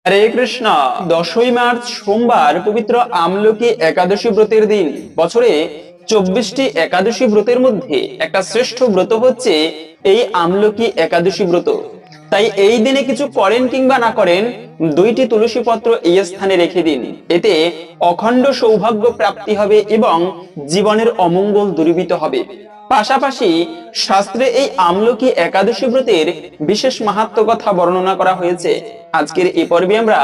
হরে Krishna. 10ই March সোমবার পবিত্র আমলকি একাদশী ব্রতের দিন। বছরে 24টি একাদশী ব্রতের মধ্যে একটা শ্রেষ্ঠ ব্রত হচ্ছে এই আমলকি একাদশী ব্রত। তাই এই দিনে কিছু করেন কিংবা না করেন, 2টি তুলসী পত্র এই স্থানে রেখে দিন। এতে অখণ্ড সৌভাগ্য প্রাপ্তি হবে এবং জীবনের অমঙ্গল দূরীভূত হবে। পাশাপাশি শাস্ত্রে এই আমলকি একাদশী ব্রতের বিশেষ মাহাত্ম্য কথা বর্ণনা করা হয়েছে। আজকের এই পর্বে আমরা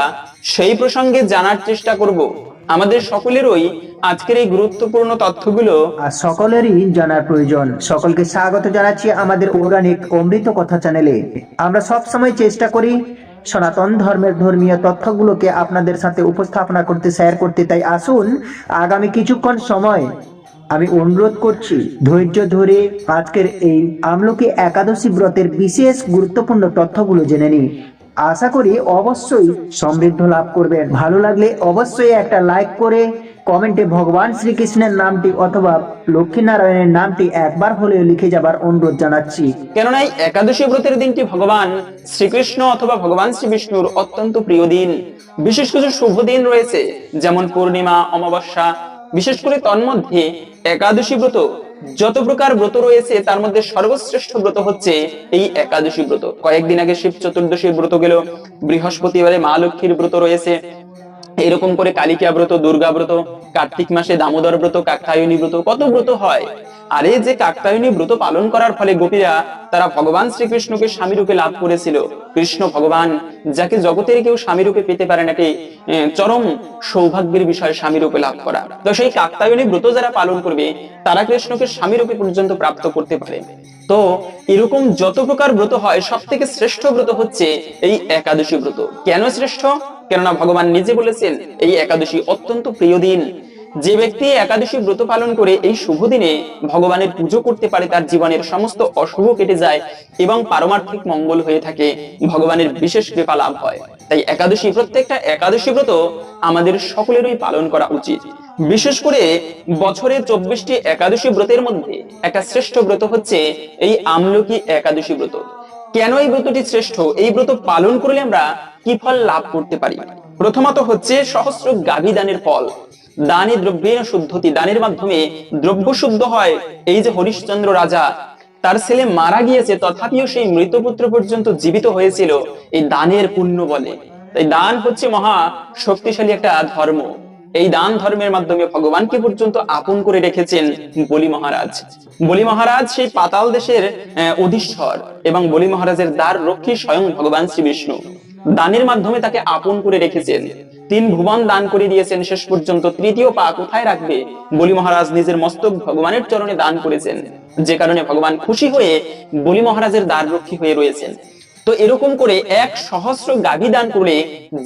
সেই প্রসঙ্গে জানার চেষ্টা করব। আমাদের সকলেরই আজকের এই গুরুত্বপূর্ণ তথ্যগুলো আর সকলেরই জানার প্রয়োজন। সকলকে স্বাগত জানাচ্ছি আমাদের পৌরাণিক অমৃত কথা চ্যানেলে। আমরা সব সময় চেষ্টা করি সনাতন ধর্মের ধর্মীয় তথ্যগুলোকে আপনাদের সাথে উপস্থাপনা করতে, শেয়ার করতে। তাই আসুন আগামী কিছুক্ষণ সময় আমি অনুরোধ করছি ধৈর্য ধরে আজকের এই আমলকি একাদশী ব্রতের বিশেষ গুরুত্বপূর্ণ তথ্যগুলো জেনে নিই। আশা করি অবশ্যই সমৃদ্ধ লাভ করবেন। ভালো লাগলে অবশ্যই একটা লাইক করে কমেন্টে ভগবান শ্রীকৃষ্ণের নামটি অথবা লক্ষ্মীনারায়ণের নামটি একবার হলেও লিখে যাবার অনুরোধ জানাচ্ছি। কেননা এই একাদশী ব্রতের দিনটি ভগবান শ্রীকৃষ্ণ অথবা ভগবান শ্রী বিষ্ণুর অত্যন্ত প্রিয় দিন। বিশেষ কিছু শুভ দিন রয়েছে, যেমন পূর্ণিমা, অমাবস্যা। বিশেষ করে তন্মধ্যে একাদশী ব্রত, যত প্রকার ব্রত রয়েছে তার মধ্যে সর্বশ্রেষ্ঠ ব্রত হচ্ছে এই একাদশী ব্রত। কয়েকদিন আগে শিব চতুর্দশীর ব্রত গেল, বৃহস্পতিবারে মা লক্ষ্মীর ব্রত রয়েছে, এরকম করে কালিকা ব্রত, দুর্গা ব্রত, কার্তিক মাসে দামোদর ব্রত, কাত্যায়নী ব্রত, কত ব্রত হয়। আর এই যে কাত্যায়নী ব্রত পালন করার ফলে গোপীরা তারা ভগবান শ্রীকৃষ্ণকে স্বামী রূপে লাভ করেছিল। কৃষ্ণ ভগবান, যাকে জগতের কেউ স্বামী রূপে পেতে পারে না, চরম সৌভাগ্যের বিষয় স্বামী রূপে লাভ করা। তো সেই কাত্যায়নী ব্রত যারা পালন করবে তারা কৃষ্ণকে স্বামী রূপে পর্যন্ত প্রাপ্ত করতে পারে। তো এরকম যত প্রকার ব্রত হয়, সব থেকে শ্রেষ্ঠ ব্রত হচ্ছে এই একাদশী ব্রত। কেন শ্রেষ্ঠ? কেননা ভগবান নিজে বলেছেন এই একাদশী অত্যন্ত প্রিয় দিন। যে ব্যক্তি একাদশী ব্রত পালন করে এই শুভ দিনে ভগবানের পুজো করতে পারে, তার জীবনের সমস্ত অশুভ কেটে যায় এবং পারমার্থিক মঙ্গল হয়ে থাকে, ভগবানের বিশেষ কৃপা লাভ হয়। তাই একাদশী, প্রত্যেকটা একাদশী ব্রত আমাদের সকলেরই পালন করা উচিত। বিশেষ করে বছরে 24টি একাদশী ব্রতের মধ্যে একটা শ্রেষ্ঠ ব্রত হচ্ছে এই আমলকি একাদশী ব্রত। কেন এই ব্রতটি শ্রেষ্ঠ? এই ব্রত পালন করলে আমরা কি ফল লাভ করতে পারি? প্রথমত হচ্ছে সহস্র গাভী দানের ফল। দানে দ্রব্যের শুদ্ধতি, দানের মাধ্যমে দ্রব্য শুদ্ধ হয়। এই যে হরিশ্চন্দ্র রাজা, তার ছেলে মারা গিয়েছে, তথাপিও সেই মৃতপুত্র পর্যন্ত জীবিত হয়েছিল এই দানের পুণ্য বলে। তাই দান হচ্ছে মহা শক্তিশালী একটা ধর্ম। এই দান ধর্মের মাধ্যমে ভগবানকে পর্যন্ত আপন করে রেখেছেন বলি মহারাজ। বলি মহারাজ সেই পাতাল দেশের অধীশ্বর এবং বলি মহারাজের দ্বার রক্ষী স্বয়ং ভগবান শ্রী বিষ্ণু। দানের মাধ্যমে তাকে আপন করে রেখেছেন, 3 ভুবন দান করে দিয়েছেন। শেষ পর্যন্ত তৃতীয় পা কোথায় রাখবে, বলি মহারাজ নিজের মস্তক ভগবানের চরণে দান করেছেন, যে কারণে ভগবান খুশি হয়ে বলি মহারাজের দ্বার রক্ষী হয়ে রয়েছেন। তো এরকম করে 1 সহস্র গাভী দান করলে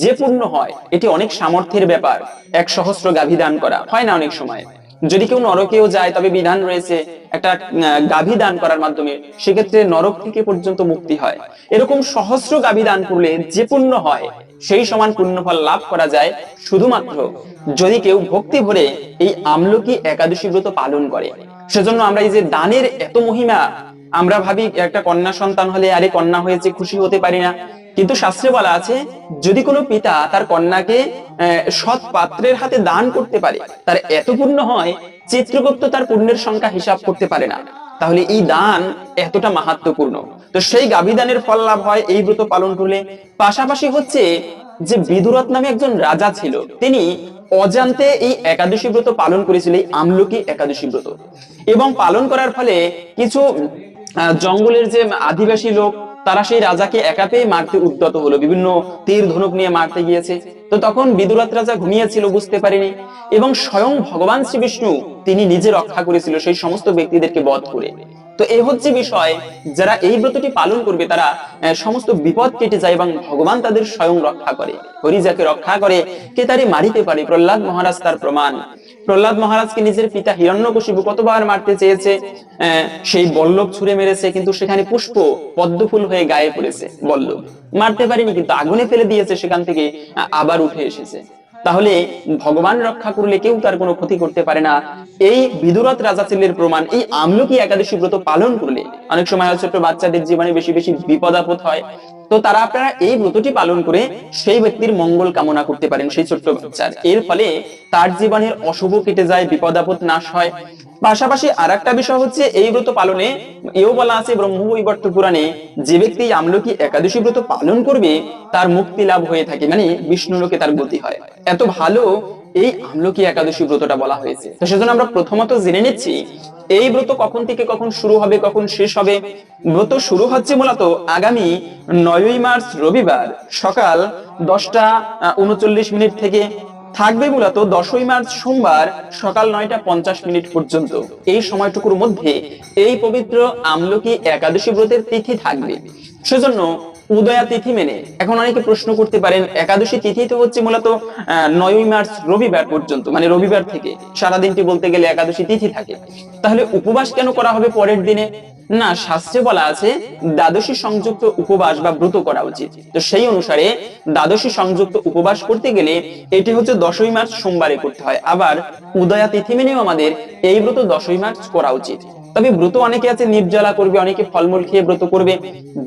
যে পুণ্য হয়, এটি অনেক সামর্থ্যের ব্যাপার। 1 সহস্র গাভী দান করা হয় না অনেক সময়। যদি কেউ নরকেও যায়, তবে বিধান রয়েছে একটা গাভী দান করার মাধ্যমে সেক্ষেত্রে নরক থেকে পর্যন্ত মুক্তি হয়। এরকম সহস্র গাভী দান করলে যে পুণ্য হয়, সেই সমান পুণ্যফল লাভ করা যায় শুধুমাত্র যদি কেউ ভক্তি ভরে এই আমলকি একাদশী ব্রত পালন করে। সেজন্য আমরা এই যে দানের এত মহিমা, আমরা ভাবি একটা কন্যা সন্তান হলে আরে কন্যা হয়েছে খুশি হতে পারি না, কিন্তু শাস্ত্রে বলা আছে যদি কোনো পিতা তার কন্যাকে সৎ পাত্রের হাতে দান করতে পারে, তার এত পুণ্য হয় চিত্রগুপ্ত তার পুণ্যের সংখ্যা হিসাব করতে পারে না। তাহলে এই দান এতটা মাহাত্ম্যপূর্ণ। তো সেই গাভী দানের ফল লাভ হয় এই ব্রত পালন করলে। পাশাপাশি হচ্ছে যে বিদুরথ নামে একজন রাজা ছিল, তিনি অজান্তে এই একাদশী ব্রত পালন করেছিল, এই আমলকি একাদশী ব্রত। এবং পালন করার ফলে কিছু জঙ্গলের যে আদিবাসী লোক, তারা সেই রাজাকে একা পেয়ে মারতে উদ্যত হলো, বিভিন্ন তীর ধনুক নিয়ে মারতে গিয়েছে। তো তখন বিদুরথ রাজা ঘুমিয়েছিল, বুঝতে পারেনি, এবং স্বয়ং ভগবান শ্রী বিষ্ণু তিনি নিজে রক্ষা করেছিল সেই সমস্ত ব্যক্তিদেরকে বধ করে। তো এই হচ্ছে বিষয়, যারা এই ব্রতটি পালন করবে তারা সমস্ত বিপদ কেটে যায় এবং ভগবান তাদের স্বয়ং রক্ষা করে। হরি যাকে রক্ষা করে কে তারে মারিতে পারে, প্রহ্লাদ মহারাজ তার প্রমাণ। প্রহ্লাদ মহারাজকে নিজের পিতা হিরণ্যকশিপু কতবার মারতে চেয়েছে, সেই বল্লভ ছুঁড়ে মেরেছে, কিন্তু সেখানে পুষ্প পদ্মফুল হয়ে গায়ে পড়েছে, বল্লভ মারতে পারেনি, কিন্তু আগুনে ফেলে দিয়েছে, সেখান থেকে আবার উঠে এসেছে। তাহলে ভগবান রক্ষা করলে কেউ তার কোনো ক্ষতি করতে পারে না। এই বিদুরথ রাজা ছেলের প্রমাণ এই আমলকি একাদশী ব্রত পালন করলে। অনেক সময় ছোট বাচ্চাদের জীবনে বেশি বেশি বিপদ আপদ হয়, তো তারা আপনারা এই ব্রতটি পালন করে সেই ব্যক্তির মঙ্গল কামনা করতে পারেন, সেই ছোট্ট বাচ্চার। এর ফলে তার জীবনের অশুভ কেটে যায়, বিপদ আপদ নাশ হয়। পাশাপাশি আর একটা বিষয় হচ্ছে, এই ব্রত পালনে এও বলা আছে ব্রহ্মবৈবর্ত পুরাণে, যে ব্যক্তি আমলকি একাদশী ব্রত পালন করবে তার মুক্তি লাভ হয়ে থাকে, মানে বিষ্ণু লোকে তার গতি হয়। এত ভালো এই আমলকি একাদশী ব্রতটা বলা হয়েছে। তো সেজন্য আমরা প্রথমত জেনে নিচ্ছি এই ব্রত কখন থেকে কখন শুরু হবে, কখন শেষ হবে। ব্রত শুরু হচ্ছে মূলত আগামী 9ই মার্চ রবিবার সকাল 10:39 থেকে, থাকবে মূলত 10ই মার্চ সোমবার সকাল 9:50 পর্যন্ত। এই সময়টুকুর মধ্যে এই পবিত্র আমলকি একাদশী ব্রতের তিথি থাকবে। সেজন্য উদয়া তিথি মেনে, এখন অনেকে প্রশ্ন করতে পারেন একাদশী তিথি তো হচ্ছে মূলত 9ই মার্চ রবিবার পর্যন্ত, মানে রবিবার থেকে সারাদিনটি বলতে গেলে একাদশী তিথি থাকে, তাহলে উপবাস কেন করা হবে পরের দিনে? না, শাস্ত্রে বলা আছে দ্বাদশী সংযুক্ত উপবাস বা ব্রত করা উচিত। তো সেই অনুসারে দ্বাদশী সংযুক্ত উপবাস করতে গেলে এটি হচ্ছে 10ই মার্চ সোমবারে করতে হয়। আবার উদয়া তিথি মেনেও আমাদের এই ব্রত 10ই মার্চ করা উচিত। তবে ব্রত অনেকে আছে নির্জলা করবে, অনেকে ফলমূল খেয়ে ব্রত করবে।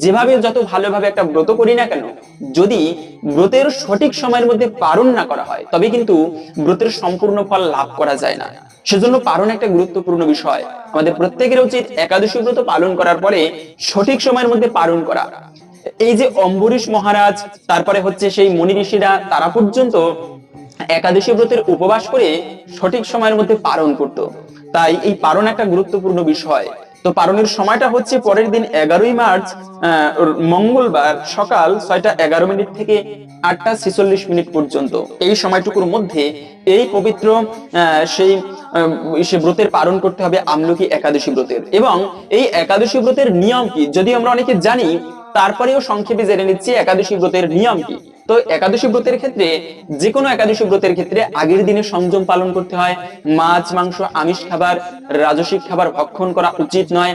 যেভাবে যত ভালোভাবে একটা ব্রত করি না কেন, যদি ব্রতের সঠিক সময়ের মধ্যে পালন না করা হয় তবে কিন্তু ব্রতের সম্পূর্ণ ফল লাভ করা যায় না। সেজন্য পালন একটা গুরুত্বপূর্ণ বিষয়। আমাদের প্রত্যেকের উচিত একাদশী ব্রত পালন করার পরে সঠিক সময়ের মধ্যে পালন করা। এই যে অম্বরীশ মহারাজ, তারপরে হচ্ছে সেই মুনি ঋষিরা, তারা পর্যন্ত একাদশী ব্রতের উপবাস করে সঠিক সময়ের মধ্যে পালন করত। তাই এই পালন একটা গুরুত্বপূর্ণ বিষয়। তো পালনের সময়টা হচ্ছে পরের দিন 11ই মার্চ মঙ্গলবার সকাল 6:11 থেকে 8:46 পর্যন্ত। এই সময়টুকুর মধ্যে এই পবিত্র সেই ব্রতের পালন করতে হবে আমলকি একাদশী ব্রতের। এবং এই একাদশী ব্রতের নিয়ম কি যদি আমরা অনেকে জানি, তারপরেও সংক্ষেপে জেনে নিচ্ছি একাদশী ব্রতের নিয়ম কি। তো একাদশী ব্রতের ক্ষেত্রে, যে কোনো একাদশী ব্রতের ক্ষেত্রে আগের দিনে সংযম পালন করতে হয়। মাছ মাংস আমিষ খাবার, রাজসিক খাবার ভক্ষণ করা উচিত নয়।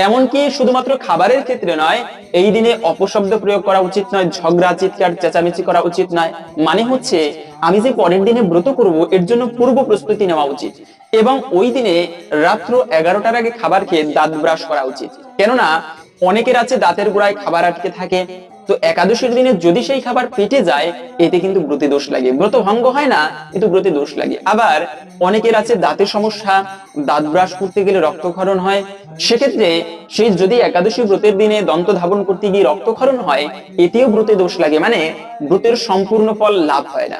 এমনকি শুধুমাত্র খাবারের ক্ষেত্রে নয়, এই দিনে অপশব্দ প্রয়োগ করা উচিত নয়, ঝগড়া চিৎকার চেঁচামেচি করা উচিত নয়। মানে হচ্ছে আমি যে পরের দিনে ব্রত করব এর জন্য পূর্ব প্রস্তুতি নেওয়া উচিত। এবং ওই দিনে রাত্র 11টার আগে খাবার খেয়ে দাঁত ব্রাশ করা উচিত। কেননা অনেকের আছে দাঁতের গোড়ায় খাবার আটকে থাকে। তো একাদশীর দিনে যদি সেই খাবার পেটে যায়, এতে কিন্তু ব্রতে দোষ লাগে। ব্রত ভঙ্গ হয় না, কিন্তু ব্রতে দোষ লাগে। আবার অনেকের আছে দাঁতের সমস্যা, দাঁত ব্রাশ করতে গেলে রক্তক্ষরণ হয়। সেক্ষেত্রে সেই যদি একাদশী ব্রতের দিনে দন্ত ধাবন করতে গিয়ে রক্তক্ষরণ হয়, এতেও ব্রতে দোষ লাগে, মানে ব্রতের সম্পূর্ণ ফল লাভ হয় না।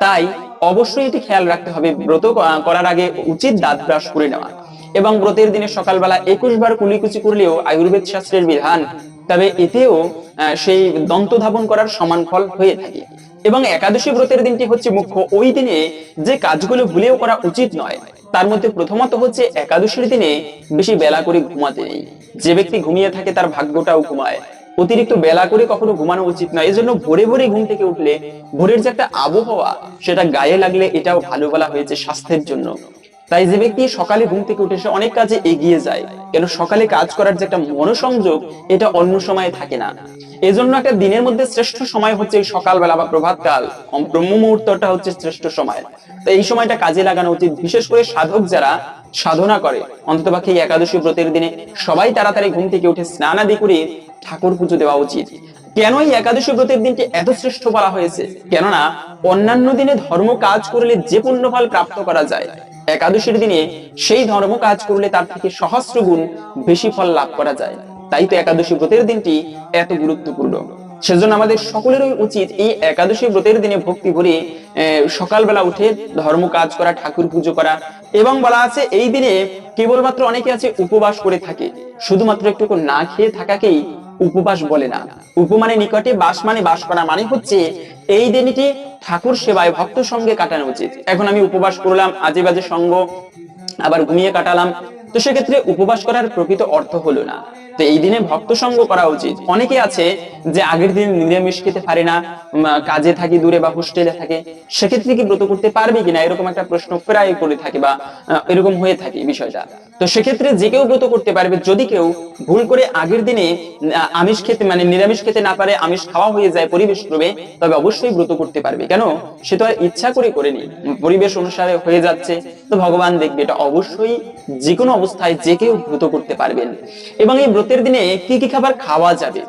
তাই অবশ্যই এটি খেয়াল রাখতে হবে, ব্রত করার আগে উচিত দাঁত ব্রাশ করে নেওয়া। এবং ব্রতের দিনে সকালবেলা 21 বার কুলিকুচি করলেও আয়ুর্বেদ শাস্ত্রের বিধান, তবে এতেও সেই দন্ত ধাবন করার সমান ফল হয়ে থাকে। এবং একাদশী ব্রতের দিনটি হচ্ছে মুখ্য। ওই দিনে যে কাজগুলো ভুলেও করা উচিত নয়, তার মধ্যে প্রথমত হচ্ছে একাদশীর দিনে বেশি বেলা করে ঘুমাতে নেই। যে ব্যক্তি ঘুমিয়ে থাকে তার ভাগ্যটাও ঘুমায়। অতিরিক্ত বেলা করে কখনো ঘুমানো উচিত নয়। এজন্য ভোরে ভোরে ঘুম থেকে উঠলে ভোরের যে একটা আবহাওয়া সেটা গায়ে লাগলে এটাও ভালো বলা হয়েছে স্বাস্থ্যের জন্য। তাই যে ব্যক্তি সকালে ঘুম থেকে উঠে সে অনেক কাজে এগিয়ে যায়, কেন সকালে কাজ করার যে একটা মনোসংযোগ এটা অন্য সময়ে থাকে না। এজন্য একটা দিনের মধ্যে শ্রেষ্ঠ সময় হচ্ছে এই সকালবেলা বা প্রভাতকাল, ব্রহ্ম মুহূর্তটা হচ্ছে শ্রেষ্ঠ সময়। তো এই সময়টা কাজে লাগানো উচিত। বিশেষ করে সাধক যারা সাধনা করে, অন্ততপক্ষে এই একাদশী ব্রতের দিনে সবাই তাড়াতাড়ি ঘুম থেকে উঠে স্নান আদি করে ঠাকুর পুজো দেওয়া উচিত। কেন এই একাদশী ব্রতের দিনটি এত শ্রেষ্ঠ বলা হয়েছে? কেননা অন্যান্য দিনে ধর্ম কাজ করলে যে পুণ্যফল প্রাপ্ত করা যায়, একাদশীর দিনে সেই ধর্ম কাজ করলে তার থেকে সহস্র গুণ বেশি ফল লাভ করা যায়। তাই তো একাদশী ব্রতের দিনটি এত গুরুত্বপূর্ণ। সেজন্য আমাদের সকলেরই উচিত এই একাদশী ব্রতের দিনে ভক্তি ভরে সকালবেলা উঠে ধর্ম কাজ করা, ঠাকুর পুজো করা। এবং বলা আছে এই দিনে কেবলমাত্র অনেকে আছে উপবাস করে থাকে, শুধুমাত্র একটু না খেয়ে থাকাকেই উপবাস বলে না। উপমানে নিকটে, বাস মানে বাস করা, মানে হচ্ছে এই দিনটি ঠাকুর সেবায় ভক্ত সঙ্গে কাটানো উচিত। এখন আমি উপবাস করলাম, আজে বাজে সঙ্গ, আবার ঘুমিয়ে কাটালাম, তো সেক্ষেত্রে উপবাস করার প্রকৃত অর্থ হলো না। তো এই দিনে ভক্ত সঙ্গ করা উচিত। অনেকে আছে যে আগের দিন নিরামিষ খেতে পারে না, কাজে থাকে দূরে বা হোস্টেলে থাকে, সেক্ষেত্রে কি ব্রত করতে পারবে কিনা এরকম একটা প্রশ্ন প্রায় করে থাকে বা এরকম হয়ে থাকে বিষয়টা। তো সেক্ষেত্রে যে কেউ ব্রত করতে পারবে। যদি কেউ ভুল করে আগের দিনে আমিষ খেতে মানে নিরামিষ খেতে না পারে, আমিষ খাওয়া হয়ে যায় পরিবেশ ক্রমে, তবে অবশ্যই ব্রত করতে পারবে। কেন? সে তো আর ইচ্ছা করে করেনি, পরিবেশ অনুসারে হয়ে যাচ্ছে। তো ভগবান দেখবে, এটা অবশ্যই যে কোনো অবস্থায় যে কেউ ব্রত করতে পারবেন। এবং এই ব্রতের দিনে কি কি খাবার খাওয়া যাবে,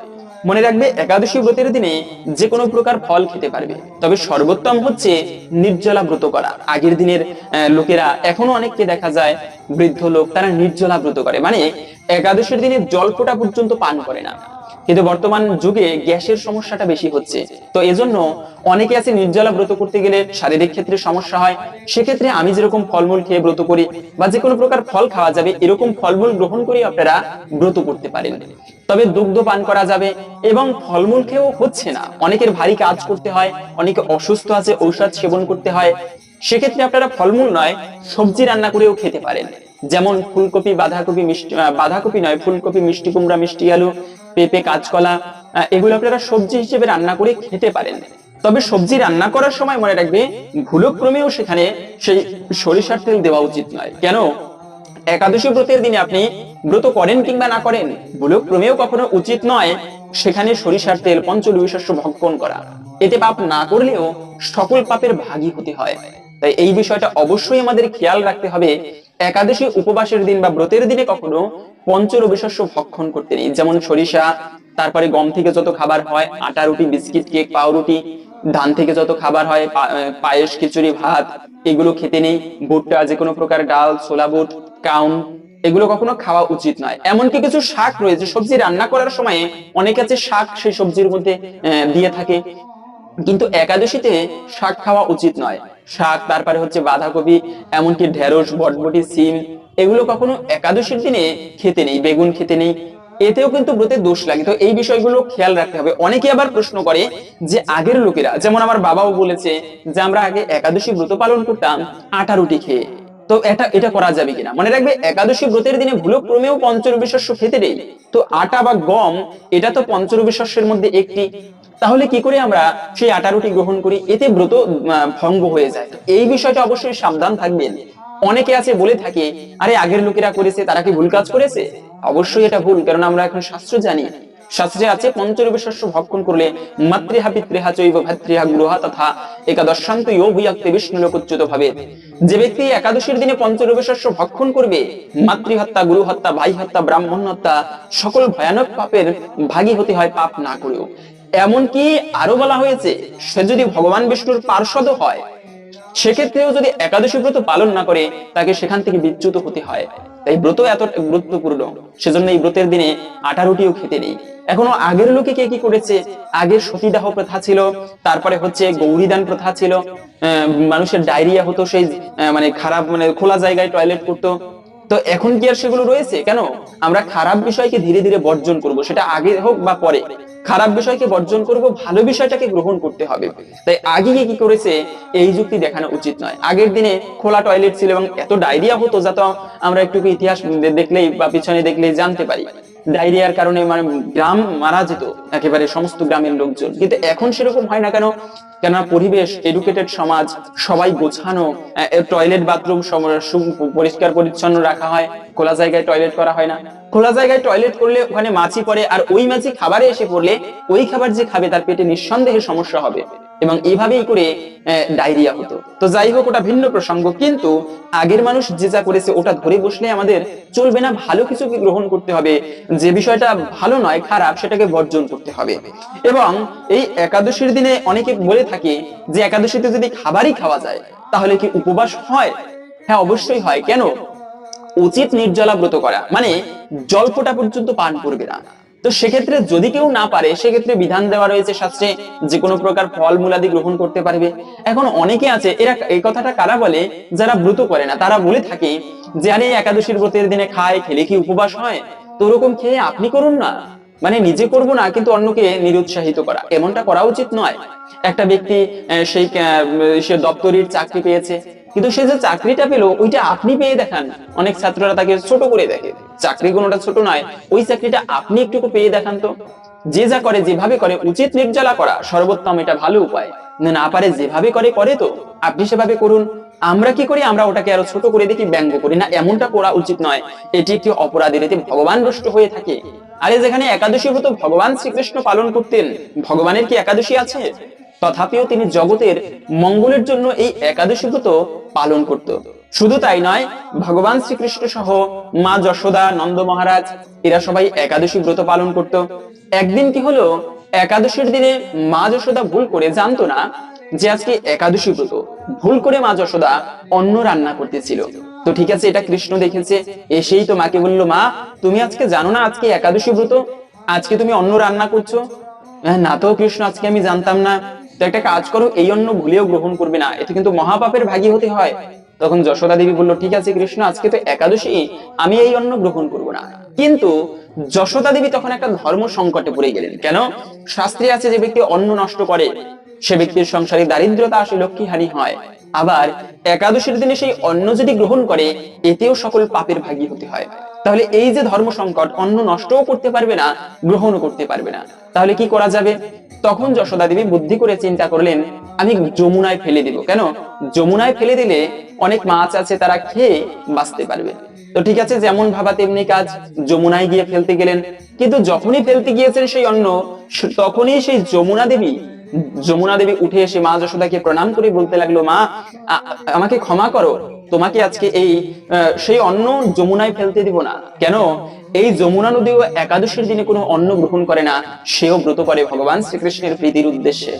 মনে রাখবে একাদশী ব্রতের দিনে যে কোনো প্রকার ফল খেতে পারবে, তবে সর্বোত্তম হচ্ছে নির্জলা ব্রত করা। আগের দিনের লোকেরা, এখনো অনেককে দেখা যায় বৃদ্ধ লোক, তারা নির্জলা ব্রত করে, মানে একাদশীর দিনে জল ফোঁটা পর্যন্ত পান করে না। কিন্তু বর্তমান যুগে গ্যাসের সমস্যাটা বেশি হচ্ছে, তো এজন্য অনেকে আছে নির্জলা ব্রত করতে গেলে শারীরিক ক্ষেত্রে সমস্যা হয়। সেক্ষেত্রে আমি যেরকম ফলমূল খেয়ে ব্রত করি, বা যে কোনো প্রকার ফল খাওয়া যাবে এরকম ফলমূল গ্রহণ করে আপনারা ব্রত করতে পারেন। তবে দুগ্ধ পান করা যাবে, এবং ফলমূল খেয়েও হচ্ছে না, অনেকের ভারী কাজ করতে হয়, অনেকে অসুস্থ আছে, ঔষধ সেবন করতে হয়। সেক্ষেত্রে আপনারা ফলমূল নয়, সবজি রান্না করেও খেতে পারেন। যেমন ফুলকপি, বাঁধাকপি, বাঁধাকপি নয়, ফুলকপি, মিষ্টি কুমড়া, মিষ্টি আলু, পেঁপে, কাঁচকলা, এগুলো আপনারা সবজি হিসেবে রান্না করে খেতে পারেন। তবে সবজি রান্না করার সময় মনে রাখবে ভুলক্রমেও সেখানে সেই সরিষার তেল দেওয়া উচিত নয়। কেন? একাদশী ব্রতের দিনে আপনি ব্রত করেন কিংবা না করেন, ভুলক্রমেও কখনো উচিত নয় সেখানে সরিষার তেল, পঞ্চরবি শস্য ভক্ষণ করা। এতে পাপ না করলেও সকল পাপের ভাগী হতে হয়। তাই এই বিষয়টা অবশ্যই আমাদের খেয়াল রাখতে হবে। একাদশী উপবাসের দিন বা ব্রতের দিনে কখনো পঞ্চরবি শস্য ভক্ষণ করতে নেই। যেমন সরিষা, তারপরে গম থেকে যত খাবার হয়, আটা, রুটি, বিস্কিট, কেক, পাউরুটি, ধান থেকে যত খাবার হয়, পায়েস, খিচুড়ি, ভাত, এগুলো খেতে নেই। ভুট্টা, যে কোনো প্রকার ডাল, ছোলা বুট, কাউন, এগুলো কখনো খাওয়া উচিত নয়। এমনকি কিছু শাক রয়েছে, সবজি রান্না করার সময় অনেক আছে শাক সেই সবজির মধ্যে দিয়ে থাকে, কিন্তু একাদশীতে শাক খাওয়া উচিত নয়। শাক, তারপরে হচ্ছে বাঁধাকপি, এমনকি ঢেঁড়স, বটবটি, সিম, এগুলো কখনো একাদশীর দিনে খেতে নেই। বেগুন খেতে নেই, এতেও কিন্তু ব্রতে দোষ লাগে। তো এই বিষয়গুলো খেয়াল রাখতে হবে। অনেকে আবার প্রশ্ন করে যে আগের লোকেরা, যেমন আমার বাবাও বলেছে যে আমরা আগে একাদশী ব্রত পালন করতাম আটা রুটি খেয়ে, তো এটা এটা করা যাবে কিনা। মনে রাখবে একাদশী ব্রতের দিনে ভুলক্রমেও পঞ্চরবি শস্য খেতে নেই। তো আটা বা গম, এটা তো পঞ্চরবি শস্যের মধ্যে একটি, তাহলে কি করে আমরা সেই আটা রুটি গ্রহণ করি? এতে ব্রত ভঙ্গ হয়ে যায়। তো এই বিষয়টা অবশ্যই সাবধান থাকবেন। অনেকে আছে বলে থাকে, আরে আগের লোকেরা করেছে, তারা কি ভুল কাজ করেছে? অবশ্যই এটা ভুল, কারণ আমরা এখন শাস্ত্র জানি। শাস্ত্রে আছে পঞ্চরবি শস্য ভক্ষণ করলে মাতৃহা, পিতৃহা চৈব ভাতৃহা গুরুহা তথা একাদশান্ত ইয়ো ভূয়াক্তে বিষ্ণু লোকচ্যুত ভাবে। যে ব্যক্তি একাদশীর দিনে পঞ্চরবি শস্য ভক্ষণ করবে, মাতৃহত্যা, গুরু হত্যা, ভাই হত্যা, ব্রাহ্মণ হত্যা, সকল ভয়ানক পাপের ভাগী হতে হয়, পাপ না করেও। এমনকি আরো বলা হয়েছে, সে যদি ভগবান বিষ্ণুর পার্ষদ হয়, সেক্ষেত্রেও যদি একাদশী ব্রত পালন না করে, তাকে সেখান থেকে বিচ্যুত হতে হয়। তাই ব্রত এত গুরুত্বপূর্ণ, সেজন্য এই ব্রতের দিনে আটা রুটিও খেতে নেই। এখনো আগের লোকে কে কি করেছে, আগের সতীদাহ প্রথা ছিল, তারপরে হচ্ছে গৌরীদান প্রথা ছিল, মানুষের ডায়রিয়া হতো, সেই মানে খারাপ, মানে খোলা জায়গায় টয়লেট করতো। তো এখন কি আর সেগুলো রয়েছে? কেন? আমরা খারাপ বিষয়কে ধীরে ধীরে বর্জন করব, সেটা আগে হোক বা পরে। খারাপ বিষয়কে বর্জন করব, ভালো বিষয়টাকে গ্রহণ করতে হবে। তাই আগে কি করেছে এই যুক্তি দেখানো উচিত নয়। আগের দিনে খোলা টয়লেট ছিল এবং এত ডায়রিয়া হতো, যা তো আমরা একটু ইতিহাস দেখলেই বা পিছনে দেখলেই জানতে পারি। ডায়রিয়ার কারণে মানে গ্রাম মারা যেত, একেবারে সমস্ত গ্রামের লোকজন। কিন্তু এখন সেরকম হয় না। কেন? কেননা পরিবেশ, এডুকেটেড সমাজ, সবাই গোছানো, টয়লেট বাথরুম পরিষ্কার পরিচ্ছন্ন রাখা হয়, খোলা জায়গায় টয়লেট করা হয় না। খোলা জায়গায় টয়লেট করলে ওখানে মাছি পড়ে, আর ওই মাছি খাবারে এসে পড়লে ওই খাবার যে খাবে তার পেটে নিঃসন্দেহে সমস্যা হবে, এবং এইভাবেই করে ডায়রিয়া হতো। তো যাই হোক, ওটা ভিন্ন প্রসঙ্গ। কিন্তু আগের মানুষ যে যা করেছে ওটা ধরে বসলে আমাদের চলবে না। ভালো কিছুকে গ্রহণ করতে হবে, যে বিষয়টা ভালো নয়, খারাপ, সেটাকে বর্জন করতে হবে। এবং এই একাদশীর দিনে অনেকে বলে থাকে যে একাদশীতে যদি খাবারই খাওয়া যায় তাহলে কি উপবাস হয়? হ্যাঁ, অবশ্যই হয়। কেন? উচিত নির্জলা ব্রত করা মানে জল ফোঁটা পর্যন্ত পান করবে না। তো সেক্ষেত্রে যদি কেউ না পারে, সেক্ষেত্রে বিধান দেওয়া রয়েছে শাস্ত্রে, যে কোনো প্রকার ফল মূলাদি গ্রহণ করতে পারবে। এখন অনেকে আছে, এরা এই কথাটা কারা বলে? যারা ব্রত করে না, তারা বলে থাকে যে আরে একাদশীর ব্রতের দিনে খায়, খেলে কি উপবাস হয়? তো ওরকম খেয়ে আপনি করুন না, মানে নিজে করব না কিন্তু অন্যকে নিরুৎসাহিত করা, এমনটা করা উচিত নয়। একটা ব্যক্তি সে দপ্তরির চাকরি পেয়েছে, কিন্তু সে যে চাকরিটা পেলো ওইটা আপনি পেয়ে দেখান। অনেক ছাত্ররা তাকে ছোট করে দেখে, চাকরি কোনোটা ছোট নয়, ওই চাকরিটা আপনি একটু পেয়ে দেখান। তো যে যা করে, যেভাবে করে, উচিত নির্জলা করা সর্বোত্তম, এটা ভালো উপায়। না পারে যেভাবে করে তো আপনি সেভাবে করুন। আমরা কি করি? আমরা ওটাকে আরো ছোট করে দেখি, ব্যঙ্গ করি না, এমনটা করা উচিত নয়। এটি একটি অপরাধের, এতে ভগবান রুষ্ট হয়ে থাকে। আরে যেখানে একাদশী ব্রত ভগবান শ্রীকৃষ্ণ পালন করতেন, ভগবানের কি একাদশী আছে? তথাপিও তিনি জগতের মঙ্গলের জন্য এই একাদশী ব্রত পালন করত। শুধু তাই নয়, ভগবান শ্রীকৃষ্ণ সহ মা যশোদা, নন্দ মহারাজ, এরা সবাই একাদশী ব্রত পালন করত। একদিন কি হলো, একাদশীর দিনে মা যশোদা ভুল করে, জানতো না যে আজকে একাদশী ব্রত, ভুল করে মা যশোদা অন্ন রান্না করতেছিল। তো ঠিক আছে, এটা কৃষ্ণ দেখেছে, এসেই তো মাকে বললো, মা তুমি আজকে জানো না আজকে একাদশী ব্রত, আজকে তুমি অন্ন রান্না করছো? না তো কৃষ্ণ, আজকে আমি জানতাম না। তো একটা কাজ করো, এই অন্ন ভুলেও গ্রহণ করবে না, এতে কিন্তু মহাপাপের ভাগী হতে হয়। তখন যশোদা দেবী বললো, ঠিক আছে কৃষ্ণ, আজকে তো একাদশী, আমি এই অন্ন গ্রহণ করব না। কিন্তু যশোদা দেবী তখন একটা ধর্ম সংকটে পড়ে গেলেন। কেন? শাস্ত্রে আছে যে ব্যক্তি অন্ন নষ্ট করে সে ব্যক্তির সংসারে দারিদ্রতা আসে, লক্ষ্মীহানি হয়। আবার একাদশীর দিনে সেই অন্ন যদি গ্রহণ করে, এতেও সকল পাপের ভাগী হতে হয়। তাহলে এই যে ধর্ম সংকট, অন্ন নষ্টও করতে পারবে না, গ্রহণও করতে পারবে না, তাহলে কি করা যাবে? তখন যশোদা দেবী বুদ্ধি করে চিন্তা করলেন, আমি যমুনায় ফেলে দিব। কেন? যমুনায় ফেলে দিলে অনেক মাছ আছে, তারা খেয়ে বাঁচতে পারবে। তো ঠিক আছে, যেমন ভাবা তেমনি কাজ, যমুনায় গিয়ে ফেলতে গেলেন। কিন্তু যখনই ফেলতে গিয়েছেন সেই অন্ন, তখনই সেই যমুনা দেবী উঠে এসে মা যশোদাকে প্রণাম করে বলতে লাগলো, মা আমাকে ক্ষমা করো, তোমাকে আজকে এই সেই অন্ন যমুনায় ফেলতে দিব না। কেন? এই যমুনা নদীও একাদশীর দিনে কোনো অন্ন গ্রহণ করে না, সেও ব্রত করে ভগবান শ্রীকৃষ্ণের প্রীতির উদ্দেশ্যে।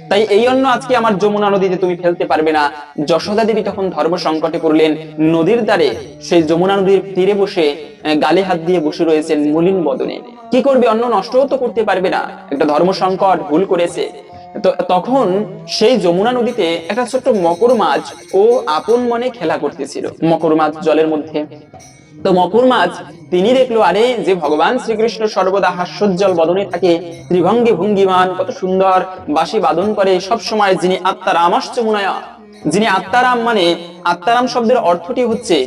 তাই এই অন্ন আজকে আমার যমুনা নদীতে তুমি ফেলতে পারবে না। যশোদা দেবী তখন ধর্ম সংকটে পড়লেন। নদীর ধারে সেই যমুনা নদীর তীরে বসে গালে হাত দিয়ে বসে রয়েছেন মলিন বদনে। কি করবে? অন্ন নষ্টও তো করতে পারবে না, একটা ধর্ম সংকট, ভুল করেছে। তো তখন সেই যমুনা নদীতে একটা ছোট্ট মকর মাছ ও আপন মনে খেলা করতেছিল। মকর মাছ জলের মধ্যে। তো মকর মাছ তিনি দেখলো, আরে যে ভগবান শ্রীকৃষ্ণ সর্বদা হাস্যোজ্জ্বল বদনে থাকে, ত্রিভঙ্গি ভঙ্গিমান, কত সুন্দর বাঁশি বাদন করে সব সময়, যিনি আত্মারামশ্চ মুনায়া, যিনি আত্মারাম, মানে আত্মারাম শব্দের অর্থটি হচ্ছে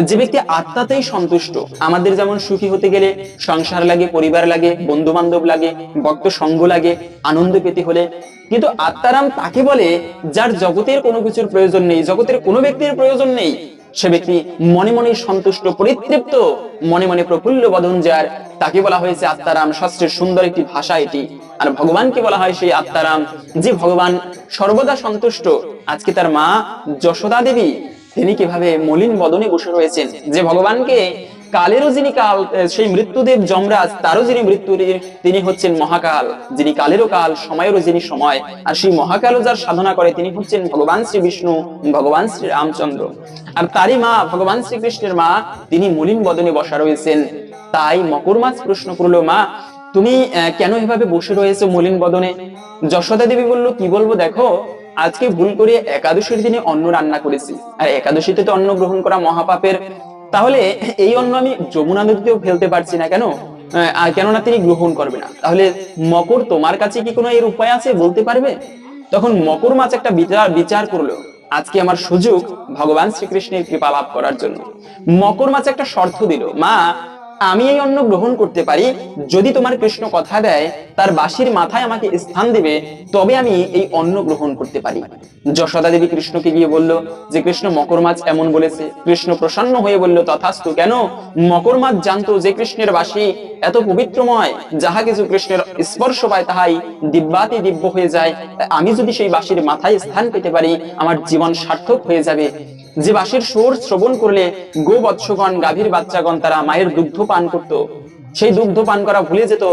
যে ব্যক্তি আত্মাতেই সন্তুষ্ট। আমাদের যেমন সুখী হতে গেলে সংসার লাগে, পরিবার লাগে, বন্ধু বান্ধব লাগে, ভক্ত সঙ্গ লাগে, আনন্দ পেতে হলে। কিন্তু আত্মারাম তাকে বলে যার জগতের কোনো কিছুর প্রয়োজন নেই, জগতের কোনো ব্যক্তির প্রয়োজন নেই। সে ব্যক্তি মনে মনে সন্তুষ্ট, পরিতৃপ্ত, মনে মনে প্রফুল্ল বদন যার, তাকে বলা হয়েছে আত্মারাম। শাস্ত্রের সুন্দর একটি ভাষা এটি। আর ভগবানকে বলা হয় সেই আত্মারাম, যে ভগবান সর্বদা সন্তুষ্ট। আজকে তার মা যশোদা দেবী তিনি কিভাবে মলিন বদনে বসে রয়েছেন, যে ভগবানকে কালেরও যিনি কাল, সেই মৃত্যুদেব যমরাজ, তারও যিনি মৃত্যু, তিনি হচ্ছেন মহাকাল, যিনি কালেরও কাল, সময়েরও যিনি সময়। আর সেই মহাকালও যার সাধনা করে, তিনি হচ্ছেন ভগবান শ্রী বিষ্ণু, ভগবান শ্রী রামচন্দ্র। আর তারই মা ভগবান শ্রীকৃষ্ণের মা, তিনি মলিন বদনে বসা রয়েছেন। তাই মকর মাছ প্রশ্ন করলো, মা তুমি কেন এভাবে বসে রয়েছো মলিন বদনে? যশোদা দেবী বলল, কি বলবো, দেখো আজকে ভুল করে একাদশীর দিনে অন্ন রান্না করেছি, আর একাদশীতে তো অন্ন গ্রহণ করা মহাপাপের। তাহলে এই অন্ন আমি যমুনা নদীতেও ফেলতে পারছি না। কেন? কেননা তিনি গ্রহণ করবে না। তাহলে মকর, তোমার কাছে কি কোনো এর উপায় আছে, বলতে পারবে? তখন মকর মাছ একটা বিচার করলো, আজকে আমার সুযোগ ভগবান শ্রীকৃষ্ণের কৃপা লাভ করার জন্য। মকর মাছ একটা শর্ত দিল, মা আমি এই অন্ন গ্রহণ করতে পারি যদি তোমার কৃষ্ণ কথা দেয় তার বাঁশির মাথায় আমাকে স্থান দেবে, তবে আমি এই অন্ন গ্রহণ করতে পারি। যশোদা দেবী কৃষ্ণকে গিয়ে বলল যে কৃষ্ণ মকর মাছ এমন বলেছে। কৃষ্ণ প্রসন্ন হয়ে বলল, তথাস্তু। কেন? মকর মাছ জানতো যে কৃষ্ণের বাঁশি এত পবিত্রময়, যাহা কিছু কৃষ্ণের স্পর্শ পায় তাহাই দিব্যাতি দিব্য হয়ে যায়। আমি যদি সেই বাঁশির মাথায় স্থান পেতে পারি, আমার জীবন সার্থক হয়ে যাবে। যে বাঁশির সুর শ্রবণ করলে গোবৎসগণ, গাভীর বাচ্চাগণ, তারা মায়ের দুগ্ধ পান করত, সেই দুগ্ধ পান করা ভুলে যেত।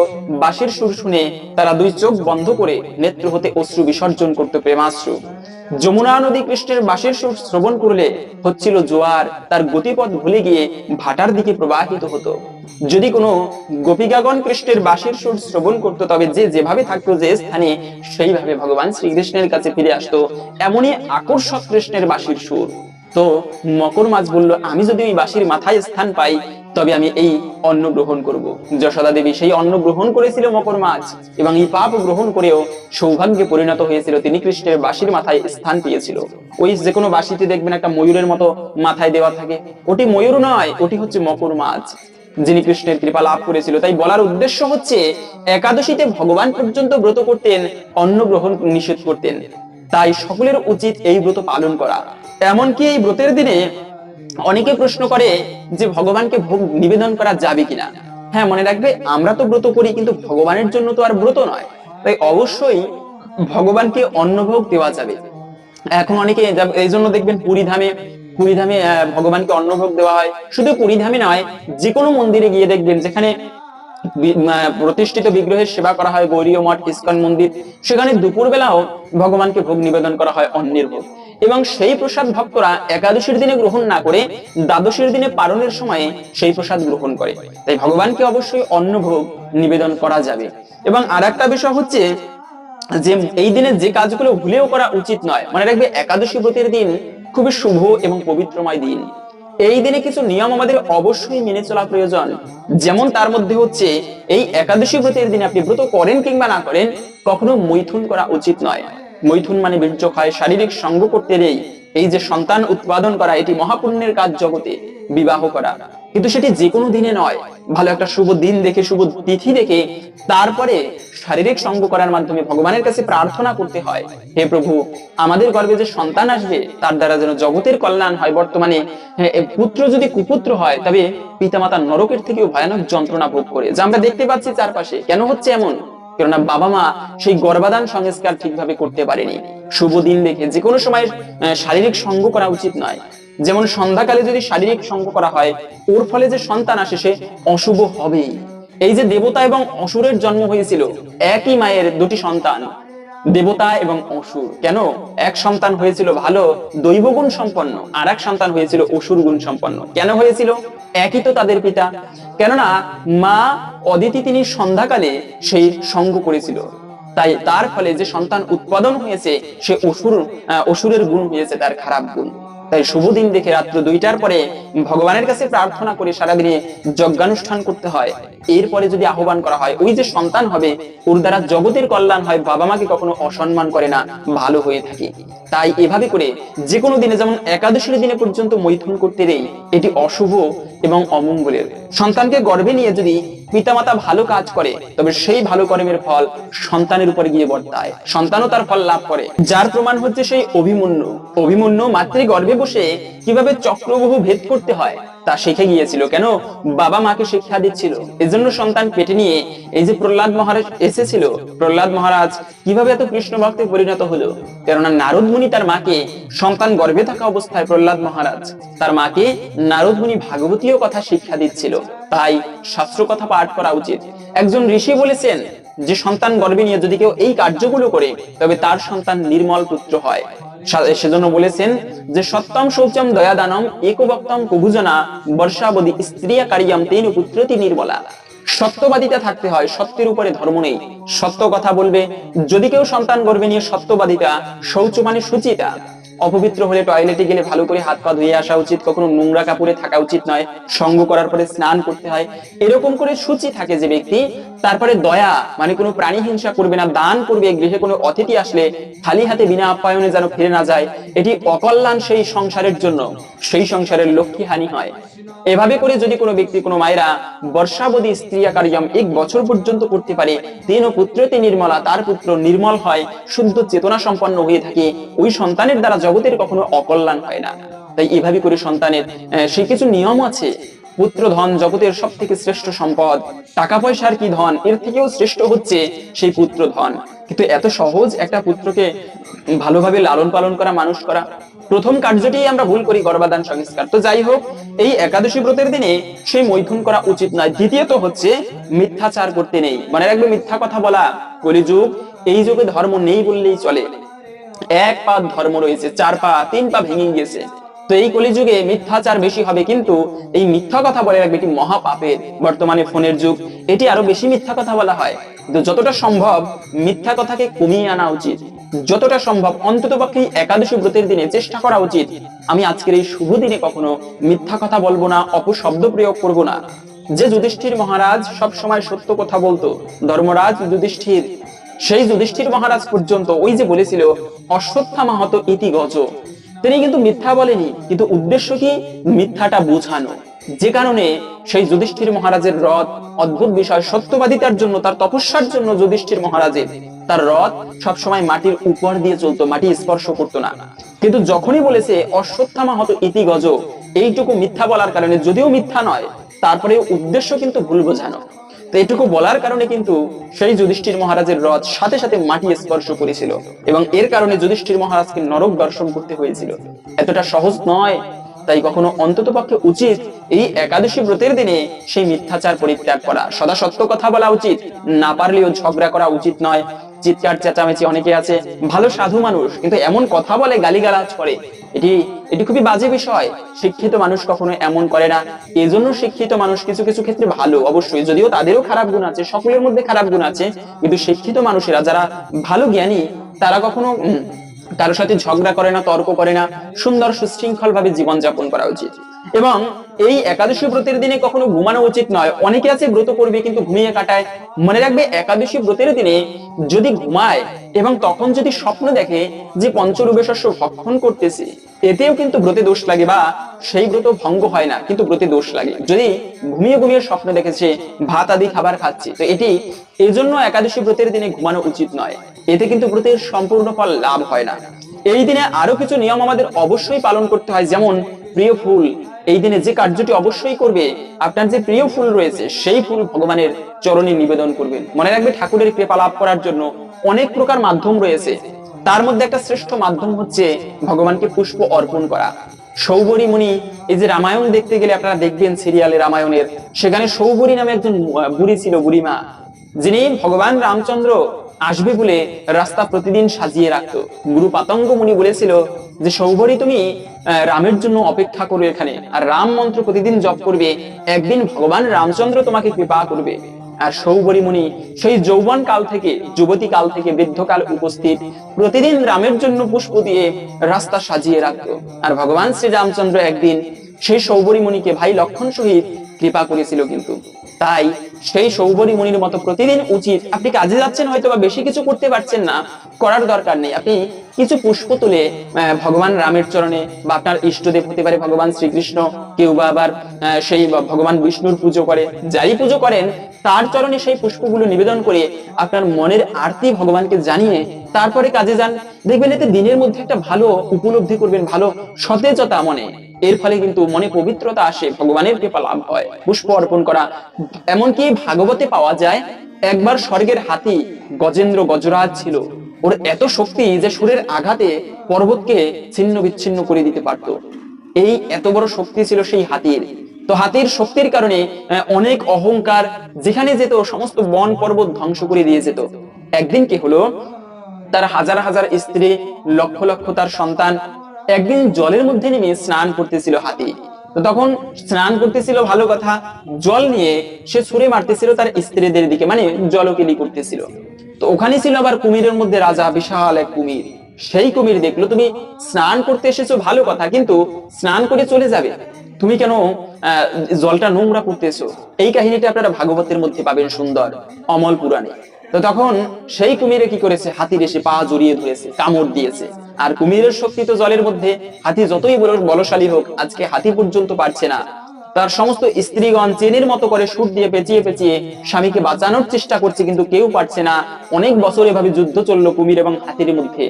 বাঁশির সুর শুনে তারা দুই চোখ বন্ধ করে নেত্র হতে অশ্রু বিসর্জন করত, প্রেমাশ্রু। যমুনা নদী কৃষ্ণের বাঁশির সুর শ্রবণ করলে হচ্ছিল জোয়ার, তার গতিপথ ভুলে গিয়ে ভাটার দিকে প্রবাহিত হতো। যদি কোনো গোপিকাগণ কৃষ্ণের বাঁশির সুর শ্রবণ করতো, তবে যে যেভাবে থাকতো, যে স্থানে, সেইভাবে ভগবান শ্রীকৃষ্ণের কাছে ফিরে আসতো। এমনই আকর্ষক কৃষ্ণের বাঁশির সুর। তো মকর মাছ বলল, আমি যদি ওই বাঁশির মাথায় স্থান পাই, তবে আমি এই অন্ন গ্রহণ করব। যশোদা দেবী সেই অন্ন গ্রহণ করেছিল মকর মাছ, এবং এই পাপ গ্রহণ করেও সৌভাগ্যে পরিণত হয়েছিল, তিনি কৃষ্ণের বাঁশির মাথায় স্থান পেয়েছিল। ওই যে কোনো বাঁশিতে দেখবেন একটা ময়ূরের মতো মাথায় দেওয়া থাকে, ওটি ময়ূর নয়, ওটি হচ্ছে মকর মাছ, যিনি কৃষ্ণের কৃপা লাভ করেছিল। তাই বলার উদ্দেশ্য হচ্ছে, একাদশীতে ভগবান পর্যন্ত ব্রত করতেন, অন্ন গ্রহণ নিষেধ করতেন। তাই সকলের উচিত এই ব্রত পালন করা। এমনকি এই ব্রতের দিনে অনেকে প্রশ্ন করে যে ভগবানকে ভোগ নিবেদন করা যাবে কিনা। হ্যাঁ, মনে রাখবে, আমরা তো ব্রত করি, কিন্তু ভগবানের জন্য তো আর ব্রত নয়। তাই অবশ্যই ভগবানকে অন্নভোগ দেওয়া যাবে। এখন অনেকে এই জন্য দেখবেন পুরীধামে ভগবানকে অন্নভোগ দেওয়া হয়। শুধু পুরীধামে নয়, যে কোনো মন্দিরে গিয়ে দেখবেন যেখানে প্রতিষ্ঠিত বিগ্রহের সেবা করা হয়, গৌরীয় মঠ, ইস্কন মন্দির, সেখানে দুপুরবেলাও ভগবানকে ভোগ নিবেদন করা হয় অন্নের ভোগ। এবং সেই প্রসাদ ভক্তরা একাদশীর দিনে গ্রহণ না করে দ্বাদশীর দিনে পারণের সময়ে সেই প্রসাদ গ্রহণ করে। তাই ভগবানকে অবশ্যই অন্ন ভোগ নিবেদন করা যাবে। এবং আর একটা বিষয় হচ্ছে যে এই দিনে যে কাজগুলো ভুলেও করা উচিত নয়। মনে রাখবে, একাদশী ব্রতের দিন খুবই শুভ এবং পবিত্রময় দিন। এই দিনে কিছু নিয়ম আমাদের অবশ্যই মেনে চলা প্রয়োজন। যেমন তার মধ্যে হচ্ছে, এই একাদশী ব্রতের দিনে আপনি ব্রত করেন কিংবা না করেন, কখনো মৈথুন করা উচিত নয়। মৈথুন মানে বীর্যক্ষয়, শারীরিক সঙ্গ করতে নেই। এই যে সন্তান উৎপাদন করা, এটি মহাপুণ্যের কাজ জগতে, বিবাহ করা। কিন্তু সেটি যে কোনো দিনে নয়, ভালো একটা শুভ দিন দেখে, শুভ তিথি দেখে তারপরে শারীরিক সঙ্গ করার মাধ্যমে ভগবানের কাছে প্রার্থনা করতে হয়, হে প্রভু, আমাদের গর্ভে যে সন্তান আসবে তার দ্বারা যেন জগতের কল্যাণ হয়। বর্তমানে পুত্র যদি কুপুত্র হয়, তবে পিতামাতা নরকের থেকেও ভয়ানক যন্ত্রণা ভোগ করে, যা আমরা দেখতে পাচ্ছি চারপাশে। কেন হচ্ছে এমন? কেননা বাবা মা সেই গর্ভাধান সংস্কার ঠিকভাবে করতে পারেনি। শুভ দিন দেখে যে কোনো সময় শারীরিক সঙ্গ করা উচিত নয়। যেমন সন্ধ্যাকালে যদি শারীরিক সঙ্গ করা হয়, ওর ফলে যে সন্তান আসে সে অশুভ হবেই। এই যে দেবতা এবং অসুরের জন্ম হয়েছিল, একই মায়ের দুটি সন্তান, দেবতা এবং অসুর। কেন? এক সন্তান হয়েছিল ভালো দৈবগুণ সম্পন্ন, আর এক সন্তান হয়েছিল অসুর গুণ সম্পন্ন। কেন হয়েছিল? একই তো তাদের পিতা। কেননা মা অদিতি তিনি সন্ধ্যাকালে সেই সঙ্গ করেছিল, তাই তার ফলে যে সন্তান উৎপাদন হয়েছে সে অসুরের গুণ হয়েছে, তার খারাপ গুণ। তাই শুভ দিন দেখে রাত্র 2টার পরে ভগবানের কাছে প্রার্থনা করে সারাদিনে যজ্ঞানুষ্ঠান করতে হয়। এরপরে যদি আহ্বান করা হয়, ওই যে সন্তান হবে ওর দ্বারা জগতের কল্যাণ হয়, বাবা মাকে কখনো অসম্মান করে না, ভালো হয়ে থাকে। তাই এভাবে করে যে কোনো দিনে, যেমন একাদশীর দিনে পর্যন্ত মৈথুন করতে নেই, এটি অশুভ এবং অমঙ্গলের। সন্তানকে গর্ভে নিয়ে যদি পিতামাতা ভালো কাজ করে, তবে সেই ভালো কর্মের ফল সন্তানের উপরে গিয়ে বর্তায়, সন্তানও তার ফল লাভ করে। যার প্রমাণ হচ্ছে সেই অভিমন্যু মাতৃ গর্ভে বসে কিভাবে চক্রবাহু ভেদ করতে হয় তা শিখে গিয়েছিল। কেন? বাবা মাকে শিক্ষা দিচ্ছিল। এজন্য সন্তান পেটে নিয়ে এই যে প্রহ্লাদ মহারাজ এসেছিল, প্রহ্লাদ মহারাজ কিভাবে এত কৃষ্ণ ভক্তে পরিণত হলো? কেননা নারদ মুনি তার মাকে, সন্তান গর্ভে থাকা অবস্থায় প্রহ্লাদ মহারাজ তার মাকে নারদ মুনি ভাগবতীয় কথা শিক্ষা দিচ্ছিল। তাই শাস্ত্র কথা পাঠ করা উচিত। একজন ঋষি বলেছেন যে সন্তান গর্ভে নিয়ে যদি কেউ এই কার্যগুলো করে, তবে তার সন্তান নির্মল পুত্র হয়। সেজন্য বলেছেন যে সত্যম শৌচম দয়া দানম একভক্তম কুভুজনা বর্ষাবধি স্ত্রিয়া কারিয়াম তেন পুত্রতি নির্মলা। সত্যবাদিতা থাকতে হয়, সত্যের উপরে ধর্ম নেই, সত্য কথা বলবে। যদি কেউ সন্তান গর্ভে নিয়ে সত্যবাদিতা, শৌচ মানে শুচিতা, অপবিত্র হলে টয়লেটে গেলে ভালো করে হাত পা ধুয়ে আসা উচিত, কখনো নোংরা কাপড়ে থাকা উচিত নয়, সঙ্গ করার পরে স্নান করতে হয়, এরকম করে শুচি থাকে যে ব্যক্তি, তারপরে দয়া মানে কোনো প্রাণী হিংসা করবে না, দান করবে। গৃহে কোনো অতিথি আসলে খালি হাতে বিনা আপ্যায়নে যেন ফিরে না যায়, এটি অকল্যাণ সেই সংসারের জন্য, সেই সংসারের লক্ষ্মী হানি হয়। এভাবে করে যদি কোনো ব্যক্তি, কোনো মায়েরা বর্ষাবধি স্ত্রিয়া কার্যম 1 বছর পর্যন্ত করতে পারে, তেন পুত্রতে নির্মলা, তার পুত্র নির্মল হয়, শুদ্ধ চেতনা সম্পন্ন হয়ে থাকে, ওই সন্তানের দ্বারা জগতের কখনো অকল্যাণ হয় না। তাই এভাবে করে সন্তানের সেই কিছু নিয়ম আছে। পুত্র ধন জগতের সব থেকে শ্রেষ্ঠ সম্পদ। টাকা পয়সার কি ধন, এর থেকেও শ্রেষ্ঠ হচ্ছে সেই পুত্র ধন। কিন্তু এত সহজ একটা পুত্রকে ভালোভাবে লালন পালন করা, মানুষ করা, প্রথম কার্যটি আমরা ভুল করি, গর্ভাধান সংস্কার। তো যাই হোক, এই একাদশী ব্রতের দিনে সেই মৈথুন করা উচিত নয়। দ্বিতীয়ত হচ্ছে মিথ্যাচার করতে নেই। মানে রাখবে, মিথ্যা কথা বলা কলিযুগ, এই যুগে ধর্ম নেই বললেই চলে। 1 পা ধর্ম রয়েছে, 4 পা 3 পা ভেঙে গিয়েছে। তো এই কলিযুগে মিথ্যাচার বেশি হবে, কিন্তু এই মিথ্যা কথা বলে রাখবে, এটি মহাপাপের। বর্তমানে ফোনের যুগ, এটি আরো বেশি মিথ্যা কথা বলা হয়। কিন্তু যতটা সম্ভব মিথ্যা কথাকে কমিয়ে আনা উচিত। যতটা সম্ভব অন্ততপক্ষে একাদশী ব্রতের দিনে চেষ্টা করা উচিত, আমি আজকের এই শুভ দিনে কখনো মিথ্যা কথা বলবো না, অপশব্দ প্রয়োগ করব না। যে যুধিষ্ঠির মহারাজ সব সময় সত্য কথা বলতো, ধর্মরাজ যুধিষ্ঠির, সেই যুধিষ্ঠির মহারাজ পর্যন্ত ওই যে বলেছিল অশ্বত্থামা হত ইতি গজ, তিনি কিন্তু মিথ্যা বলেনি, কিন্তু উদ্দেশ্য কি? মিথ্যাটা বোঝানো। যে কারণে সেই যুধিষ্ঠির মহারাজের রথ, অদ্ভুত বিষয়, সত্যবাদিতার জন্য, তার তপস্যার জন্য যুধিষ্ঠির মহারাজের তার রথ সবসময় মাটির উপর দিয়ে চলতো, মাটি স্পর্শ করতো না। কিন্তু যখনই বলেছে অশ্বত্থামা হত ইতি গজ, এইটুকু মিথ্যা বলার কারণে, যদিও মিথ্যা নয়, তারপরে উদ্দেশ্য কিন্তু ভুল বোঝানো। তো এটুকু বলার কারণে কিন্তু সেই যুধিষ্ঠির মহারাজের রথ সাথে সাথে মাটি স্পর্শ করেছিল, এবং এর কারণে যুধিষ্ঠির মহারাজকে নরক দর্শন করতে হয়েছিল। এতটা সহজ নয় তাই কখনো অন্ততপক্ষে উচিত এই একাদশী ব্রতের দিনে সেই মিথ্যাচার পরিত্যাগ করা, সদা সত্য কথা বলা উচিত, না পারলেও ঝগড়া করা উচিত নয়। চিৎকার চেঁচামেচি, অনেকে আছে ভালো সাধু মানুষ কিন্তু এমন কথা বলে, গালিগালাজ করে, এটি এটি খুবই বাজে বিষয়। শিক্ষিত মানুষ কখনো এমন করে না। এজন্য শিক্ষিত মানুষ কিছু কিছু ক্ষেত্রে ভালো, অবশ্যই, যদিও তাদেরও খারাপ গুণ আছে, সকলের মধ্যে খারাপ গুণ আছে, কিন্তু শিক্ষিত মানুষেরা যারা ভালো জ্ঞানী তারা কখনো কারোর সাথে ঝগড়া করে না, তর্ক করে না, সুন্দর সুশৃঙ্খল ভাবে জীবনযাপন করা উচিত। এবং এই একাদশী ব্রতের দিনে কখনো ঘুমানো উচিত নয়। অনেকে আছে ব্রত করবে কিন্তু ঘুমিয়ে কাটায়। মনে রাখবে, একাদশী ব্রতের দিনে যদি ঘুমায় এবং তখন যদি স্বপ্ন দেখে যে পঞ্চরূপে শস্য ভক্ষণ করতেছে, এতেও কিন্তু ব্রতে দোষ লাগে, বা সেই ব্রত ভঙ্গ হয় না কিন্তু ব্রতে দোষ লাগে। যদি ঘুমিয়ে ঘুমিয়ে স্বপ্ন দেখেছে ভাত আদি খাবার খাচ্ছে, তো এটি এজন্য একাদশী ব্রতের দিনে ঘুমানো উচিত নয়। এতে কিন্তু ব্রতের সম্পূর্ণ ফল লাভ হয় না। এই দিনে আরো কিছু নিয়ম আমাদের অবশ্যই পালন করতে হয়, যেমন প্রিয় ফুল। এই দিনে যে কার্যটি অবশ্যই করবে, আপনার যে প্রিয় ফুল রয়েছে সেই ফুল ভগবানের চরণে নিবেদন করবেন। মনে রাখবে, ঠাকুরের কৃপা লাভ করার জন্য অনেক প্রকার মাধ্যম রয়েছে, তার মধ্যে একটা শ্রেষ্ঠ মাধ্যম হচ্ছে ভগবানকে পুষ্প অর্পণ করা। সৌবরী মুনি, এই যে রামায়ণ দেখতে গেলে আপনারা দেখবেন সিরিয়ালে রামায়ণের, সেখানে সৌবরী নামে একজন বুড়ি ছিল, বুড়িমা, যিনি ভগবান রামচন্দ্র আসবে বলে রাস্তা প্রতিদিন সাজিয়ে রাখতো। গুরু পাতঙ্গ মুনি বলেছিল যে সৌবরী, তুমি রামের জন্য অপেক্ষা করবে এখানে, আর রাম মন্ত্র প্রতিদিন জপ করবে, একদিন ভগবান রামচন্দ্র তোমাকে কৃপা করবে। আর সৌবরী মুনি সেই যৌবন কাল থেকে, যুবতী কাল থেকে বৃদ্ধকাল উপস্থিত, প্রতিদিন রামের জন্য পুষ্প দিয়ে রাস্তা সাজিয়ে রাখতো। আর ভগবান শ্রী রামচন্দ্র একদিন সেই সৌবরী মুনিকে ভাই লক্ষণ সহিত কৃপা করেছিল। কিন্তু তাই সেই সৌবরী মুনির মতো প্রতিদিন উচিত, আপনি কাজে যাচ্ছেন হয়তো বা বেশি কিছু করতে পারছেন না, করার দরকার নেই, আপনি কিছু পুষ্প তুলে ভগবান রামের চরণে, বা আপনার ইষ্টদেব হতে পারে ভগবান শ্রীকৃষ্ণ, কেউ বা আবার সেই ভগবান বিষ্ণুর পুজো করে, যাই পুজো করেন তার চরণে সেই পুষ্পগুলো নিবেদন করে আপনার মনের আরতি ভগবানকে জানিয়ে তারপরে কাজে যান। দেখবেন এতে দিনের মধ্যে একটা ভালো উপলব্ধি করবেন, ভালো সতেজতা মনে, এর ফলে কিন্তু মনে পবিত্রতা আসে, ভগবানের কৃপা লাভ হয়। পুষ্প অর্পণ করা, এমনকি ভাগবতে পাওয়া যায় একবার স্বর্গের হাতি গজেন্দ্র গজরাজ ছিল, ওর এত শক্তি যে সুরের আঘাতে পর্বতকে ছিন্ন বিচ্ছিন্ন করে দিতে পারত। এই এত বড় শক্তি ছিল সেই হাতির। তো হাতির শক্তির কারণে অনেক অহংকার, যেখানে যেত সমস্ত বন পর্বত ধ্বংস করে দিয়ে যেত। একদিন কি হলো, তার হাজার হাজার স্ত্রী, লক্ষ লক্ষ তার সন্তান একদিন জলের মধ্যে নেমে স্নান করতেছিল হাতি। তো তখন স্নান করতেছিল ভালো কথা, জল নিয়ে সে ছুঁড়ে মারতেছিল তার স্ত্রীদের দিকে, মানে জলকেলি করতেছিল। তো ওখানে ছিল আবার কুমিরের মধ্যে রাজা, বিশাল এক কুমির। সেই কুমির দেখলো তুমি স্নান করতে এসেছো ভালো কথা, কিন্তু স্নান করে চলে যাবে, তুমি কেন জলটা নোংরা করতেছো? এই কাহিনীটা আপনারা ভাগবতের মধ্যে পাবেন সুন্দর, অমল পুরাণে। তো তখন সেই কুমিরে কি করেছে, হাতির এসে পা জড়িয়ে ধরেছে, কামড় দিয়েছে। আর কুমিরের শক্তি তো জলের মধ্যে, হাতি যতই বলশালী হোক, আজকে হাতি পর্যন্ত পারছে না। তার সমস্ত স্ত্রীগণ চেনের মতো করে সুর দিয়ে পেঁচিয়ে পেঁচিয়ে স্বামীকে বাঁচানোর চেষ্টা করছে, কিন্তু কেউ পারছে না। অনেক বছর এভাবে যুদ্ধ চললো কুমির এবং হাতির মধ্যে।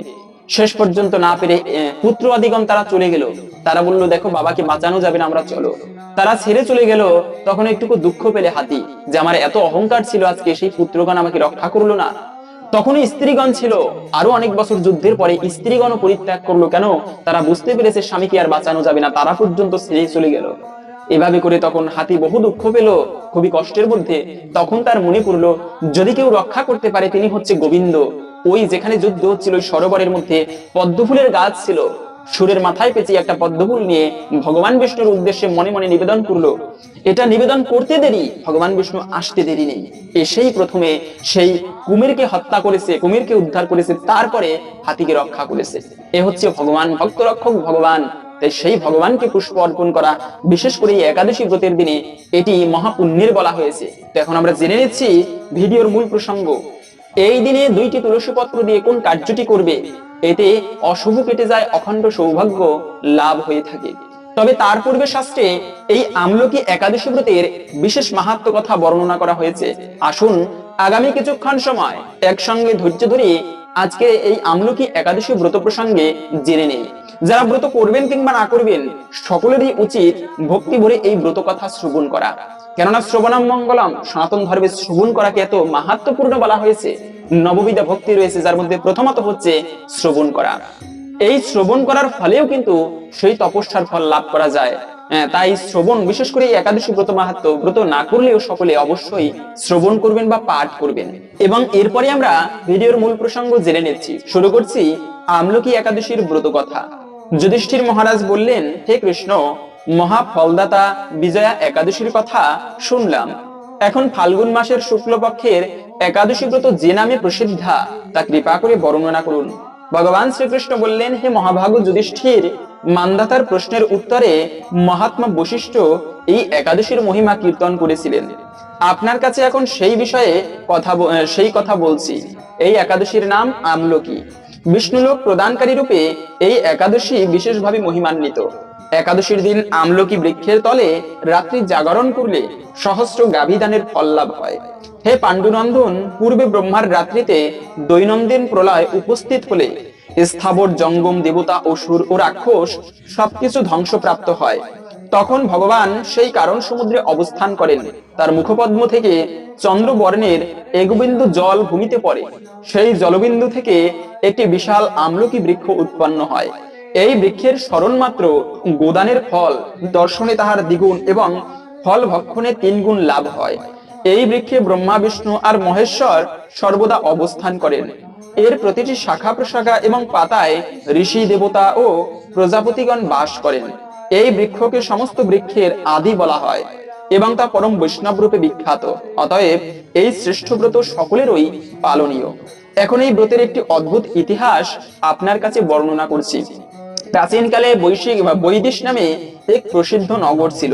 শেষ পর্যন্ত না পেরে পুত্র আদিগণ তারা চলে গেল। তারা বললো, দেখো বাবাকে বাঁচানো যাবে না, আমরা চলো। তারা ছেড়ে চলে গেল। তখন একটুকু দুঃখ পেলে হাতি, যে আমার এত অহংকার ছিল, আজকে সেই পুত্রগণ আমাকে রক্ষা করলো না। তখনই স্ত্রীগণ ছিল, আরো অনেক বছর যুদ্ধের পরে স্ত্রীগণ পরিত্যাগ করলো। কেন? তারা বুঝতে পেরেছে স্বামীকে আর বাঁচানো যাবে না, তারা পর্যন্ত ছেড়ে চলে গেল। এভাবে করে তখন হাতি বহু দুঃখ পেল, খুবই কষ্টের মধ্যে। তখন তার মনে পড়লো, যদি কেউ রক্ষা করতে পারে তিনি হচ্ছে গোবিন্দ। ওই যেখানে যুদ্ধ হচ্ছিল ওই সরোবরের মধ্যে পদ্মফুলের গাছ ছিল, সুরের মাথায় পেঁচিয়ে একটা পদ্মফুল নিয়ে ভগবান বিষ্ণুর উদ্দেশ্যে মনে মনে নিবেদন করলো। এটা নিবেদন করতে দেরি, ভগবান বিষ্ণু আসতে দেরি নেই, এসেই প্রথমে সেই কুমিরকে হত্যা করেছে, কুমিরকে উদ্ধার করেছে, তারপরে হাতিকে রক্ষা করেছে। এ হচ্ছে ভগবান, ভক্ত রক্ষক ভগবান। তাই সেই ভগবানকে পুষ্প অর্পণ করা, বিশেষ করে এই একাদশী ব্রতের দিনে, এটি মহাপুণ্যের বলা হয়েছে। তো এখন আমরা জেনে নিচ্ছি ভিডিওর মূল প্রসঙ্গ। এই দিনে 2টি তুলসী পত্র দিয়ে কোন কার্যটি করবে, এতে অশুভ কেটে যায়, অখণ্ড সৌভাগ্য লাভ হয়ে থাকে। তবে তার পূর্বে শাস্ত্রে এই আমলকি একাদশী ব্রতের বিশেষ মাহাত্ম্য কথা বর্ণনা করা হয়েছে। আসুন আগামী কিছুক্ষণ সময় একসঙ্গে ধৈর্য ধরে আজকে এই আমলকি একাদশী ব্রত প্রসঙ্গে জেনে নেই। যারা ব্রত করবেন কিংবা না করবেন, সকলেরই উচিত ভক্তি ভরে এই ব্রত কথা শ্রবণ করা। কেননা শ্রবণাম মঙ্গলম, সনাতন ধর্মে শ্রবণ করাকে এত মাহাত্ম্যপূর্ণ বলা হয়েছে। নববিধা ভক্তি রয়েছে, যার মধ্যে প্রথমত হচ্ছে শ্রবণ করা। এই শ্রবণ করার ফলেও কিন্তু সেই তপস্যার ফল লাভ করা যায়। তাই শ্রবণ, বিশেষ করে এই একাদশী ব্রত মাহাত্ম্য ব্রত না করলেও সকলে অবশ্যই শ্রবণ করবেন বা পাঠ করবেন। এবং এরপরে আমরা ভিডিওর মূল প্রসঙ্গ জেনে নিচ্ছি। শুরু করছি আমলকি একাদশীর ব্রত কথা। যুধিষ্ঠির মহারাজ বললেন, হে কৃষ্ণ, মহা ফলদাতা বিজয়া একাদশীর কথা শুনলাম। এখন ফাল্গুন মাসের শুক্লপক্ষের একাদশী ব্রত যে নামে প্রসিদ্ধা তা কৃপা করে বর্ণনা করুন। ভগবান শ্রীকৃষ্ণ বললেন, হে মহাভাগ যুধিষ্ঠির, মান্দাতার প্রশ্নের উত্তরে মহাত্মা বশিষ্ঠ এই একাদশীর মহিমা কীর্তন করেছিলেন। আপনার কাছে এখন সেই কথা বলছি। এই একাদশীর নাম আমলকি। বিষ্ণুলোক প্রদানকারী রূপে এই একাদশী বিশেষভাবে মহিমান্বিত। একাদশীর দিন আমলকি বৃক্ষের তলে রাত্রি জাগরণ করলে সহস্র গাভীদানের ফল লাভ হয়। হে পাণ্ডুনন্দন, পূর্বে ব্রহ্মার রাত্রিতে দৈনন্দিন প্রলয় উপস্থিত হলে স্থাবর জঙ্গম দেবতা, অসুর ও রাক্ষস সবকিছু ধ্বংসপ্রাপ্ত হয়। তখন ভগবান সেই কারণ সমুদ্রে অবস্থান করেন। তার মুখপদ্ম থেকে চন্দ্রবর্ণের একবিন্দু জল ভূমিতে পড়ে। সেই জলবিন্দু থেকে একটি বিশাল আমলকি বৃক্ষ উৎপন্ন হয়। এই বৃক্ষের স্মরণ মাত্র গোদানের ফল দর্শনে তাহার দ্বিগুণ এবং ফল ভক্ষণে 3 গুণ লাভ হয়। এই বৃক্ষে ব্রহ্মা, বিষ্ণু আর মহেশ্বর সর্বদা অবস্থান করেন। এর প্রতিটি শাখা প্রশাখা এবং পাতায় ঋষি, দেবতা ও প্রজাপতিগণ বাস করেন। এই বৃক্ষকে সমস্ত বৃক্ষের আদি বলা হয় এবং তা পরম বৈষ্ণব রূপে বিখ্যাত। অতএব এই শ্রেষ্ঠ ব্রত সকলেরই পালনীয়। এখন এই ব্রতের একটি অদ্ভুত ইতিহাস আপনার কাছে বর্ণনা করছি। প্রাচীনকালে বৈদিশ নামে এক প্রসিদ্ধ নগর ছিল।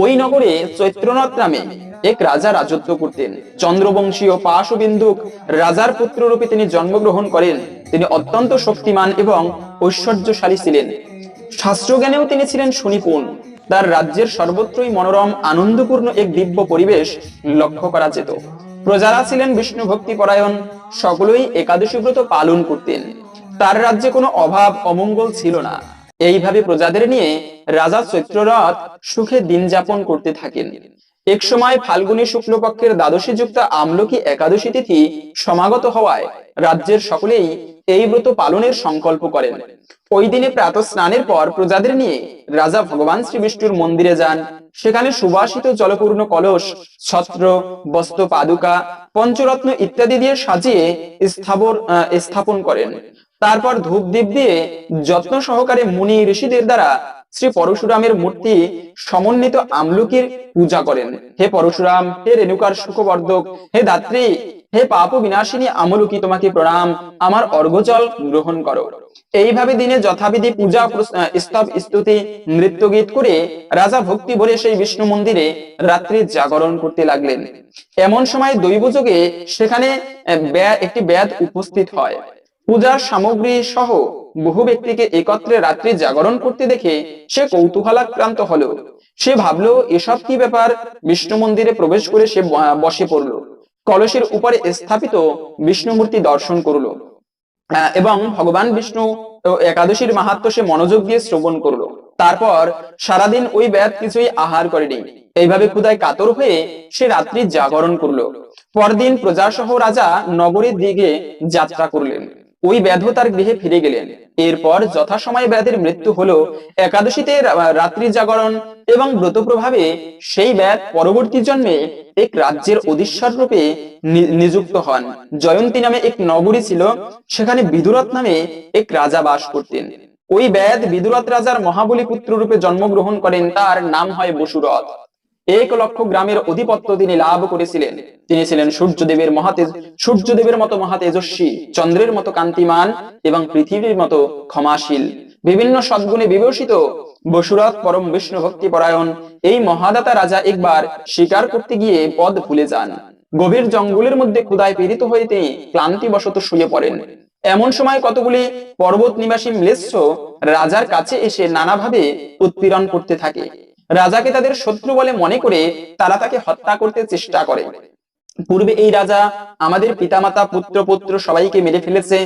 ওই নগরে চৈত্রনাথ নামে এক রাজা রাজত্ব করতেন। চন্দ্রবংশীয় পাশবিন্দুক রাজার পুত্র রূপে তিনি জন্মগ্রহণ করেন। তিনি অত্যন্ত শক্তিমান এবং ঐশ্বর্যশালী ছিলেন। শাস্ত্রজ্ঞানেও তিনি ছিলেন সুনিপুণ। তার রাজ্যের সর্বত্রই মনোরম আনন্দপূর্ণ এক দিব্য পরিবেশ লক্ষ্য করা যেত। প্রজারা ছিলেন বিষ্ণু ভক্তি পরায়ণ, সকলেই একাদশী ব্রত পালন করতেন। তার রাজ্যে কোনো অভাব অমঙ্গল ছিল না। এইভাবে প্রজাদের নিয়ে রাজা চৈত্ররথ সুখে দিন যাপন করতে থাকেন। এক সময় ফাল্গুনী শুক্লপক্ষের দ্বাদশী যুক্ত আমলকি একাদশী তিথি সমাগত হওয়ায় রাজ্যের সকলেই এই ব্রত পালনের সংকল্প করেন। ওই দিনে প্রাতঃ স্নানের পর প্রজাদের নিয়ে রাজা ভগবান শ্রী বিষ্ণুর মন্দিরে যান। সেখানে সুবাসিত জলপূর্ণ কলস, ছত্র, বস্ত্র, পাদুকা, পঞ্চরত্ন ইত্যাদি দিয়ে সাজিয়ে স্থাপন করেন। তারপর ধূপ দীপ দিয়ে যত্ন সহকারে মুনি ঋষিদের দ্বারা শ্রী পরশুরামের মূর্তি সমন্বিত আমলকির পূজা করেন। হে পরশুরাম, হে রেণুকার সুখবর্ধক, হে দাত্রী, হে পাপ বিনাশিনী আমলকি, তোমাকে প্রণাম, আমার অর্ঘ্যজল গ্রহণ করো। এইভাবে দিনে যথাবিধি পূজা, স্তব, স্তুতি, নৃত্য গীত করে রাজা ভক্তি ভরে সেই বিষ্ণু মন্দিরে রাত্রি জাগরণ করতে লাগলেন। এমন সময় দৈবযোগে সেখানে একটি ব্যাধ উপস্থিত হয়। পূজার সামগ্রী সহ বহু ব্যক্তিকে একত্রে রাত্রি জাগরণ করতে দেখে সে কৌতূহলাক্রান্ত হলো। সে ভাবলো, এসব কি ব্যাপার? বিষ্ণু মন্দিরে প্রবেশ করে সে বসে পড়লো। কলসের উপরে স্থাপিত বিষ্ণু মূর্তি দর্শন করলো এবং ভগবান বিষ্ণু একাদশীর মাহাত্ম্য সে মনোযোগ দিয়ে শ্রবণ করলো। তারপর সারাদিন ওই ব্যাধ কিছুই আহার করেনি। এইভাবে ক্ষুধায় কাতর হয়ে সে রাত্রি জাগরণ করলো। পরদিন প্রজাসহ রাজা নগরের দিকে যাত্রা করলেন। ওই ব্যাধ তার গৃহে ফিরে গেলেন। এরপর যথাসময়ে ব্যাধের মৃত্যু হলো। একাদশীতে রাত্রি জাগরণ এবং ব্রত প্রভাবে সেই ব্যাধ পরবর্তী জন্মে এক রাজ্যের অধীশ্বর রূপে নিযুক্ত হন। জয়ন্তী নামে এক নগরী ছিল। সেখানে বিদুরথ নামে এক রাজা বাস করতেন। ওই ব্যাধ বিদুরথ রাজার মহাবলী পুত্র রূপে জন্মগ্রহণ করেন। তার নাম হয় বসুরথ। 1,00,000 গ্রামের অধিপত্য তিনি লাভ করেছিলেন। তিনি ছিলেন সূর্যদেবের মতো মহাতেজস্বী, চন্দ্রের মতো কান্তিমান এবং পৃথিবীর মতো ক্ষমাশীল। বিভিন্ন সদ্গুণে বিভূষিত বসুরথ পরম বিষ্ণু ভক্তি পরায়ণ এই মহাদাতা রাজা একবার শিকার করতে গিয়ে পথ ভুলে যান। গভীর জঙ্গলের মধ্যে ক্ষুধায় পীড়িত হয়ে তিনি ক্লান্তিবশত শুয়ে পড়েন। এমন সময় কতগুলি পর্বত নিবাসী ম্লেচ্ছ রাজার কাছে এসে নানাভাবে উৎপীড়ন করতে থাকে। রাজাকে তাদের শত্রু বলে মনে করে তারা তাকে হত্যা করতে চেষ্টা করে। পূর্বে এই রাজা আমাদের পিতামাতা, পুত্র পৌত্র সবাইকে মেরে ফেলেছে,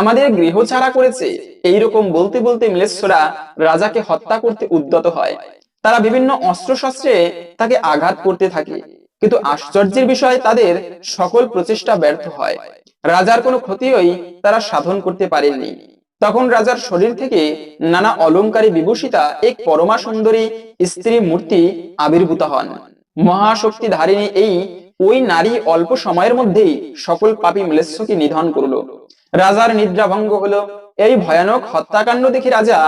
আমাদের গৃহ ছাড়া করেছে, এইরকম বলতে বলতে ম্লেচ্ছরা রাজাকে হত্যা করতে উদ্যত হয়। তারা বিভিন্ন অস্ত্র শস্ত্রে তাকে আঘাত করতে থাকে, কিন্তু আশ্চর্যের বিষয় তাদের সকল প্রচেষ্টা ব্যর্থ হয়। রাজার কোনো ক্ষতিই তারা সাধন করতে পারেননি। তখন রাজার শরীর থেকে নানা অলংকারে বিভূষিতা এক পরমা সুন্দরী স্ত্রী মূর্তি আবির্ভূত হন। মহাশক্তি ধারিণী ওই নারী অল্প সময়ের মধ্যেই সকল পাপী ম্লেচ্ছকে নিধন করলো। রাজার নিদ্রা ভঙ্গ হলো। এই ভয়ানক হত্যাকাণ্ড দেখে রাজা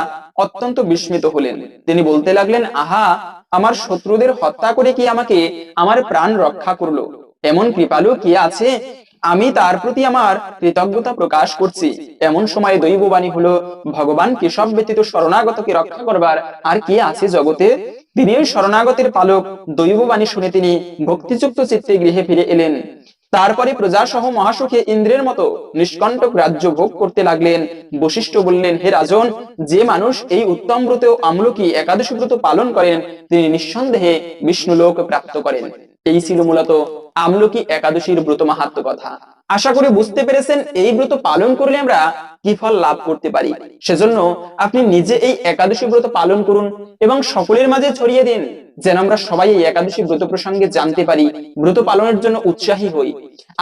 অত্যন্ত বিস্মিত হলেন। তিনি বলতে লাগলেন, আহা, আমার শত্রুদের হত্যা করে কি আমাকে আমার প্রাণ রক্ষা করলো? এমন কৃপালু কি আছে? আমি তার প্রতি আমার কৃতজ্ঞতা প্রকাশ করছি। এমন সময় দৈববাণী হলো, ভগবান কেশব ব্যতীত শরণাগতকে রক্ষা করবার আর কি আছে জগতে? তিনি ওই শরণাগতের পালক। দৈববাণী শুনে তিনি ভক্তিযুক্ত চিত্তে গৃহে ফিরে এলেন। তারপরে প্রজা সহ মহাসুখে ইন্দ্রের মতো নিষ্কণ্টক রাজ্য ভোগ করতে লাগলেন। বশিষ্ঠ বললেন, হে রাজন, যে মানুষ এই উত্তম ব্রত আমলকি একাদশী ব্রত পালন করেন তিনি নিঃসন্দেহে বিষ্ণু লোক প্রাপ্ত করেন। এই ছিল মূলত আমলকি একাদশীর ব্রত মাহাত্ম্য কথা। আশা করি বুঝতে পেরেছেন এই ব্রত পালন করলে আমরা কি ফল লাভ করতে পারি। সেজন্য আপনি নিজে এই একাদশী ব্রত পালন করুন এবং সকলের মাঝে ছড়িয়ে দিন, যেন আমরা সবাই এই একাদশী ব্রত প্রসঙ্গে জানতে পারি, ব্রত পালনের জন্য উৎসাহী হই।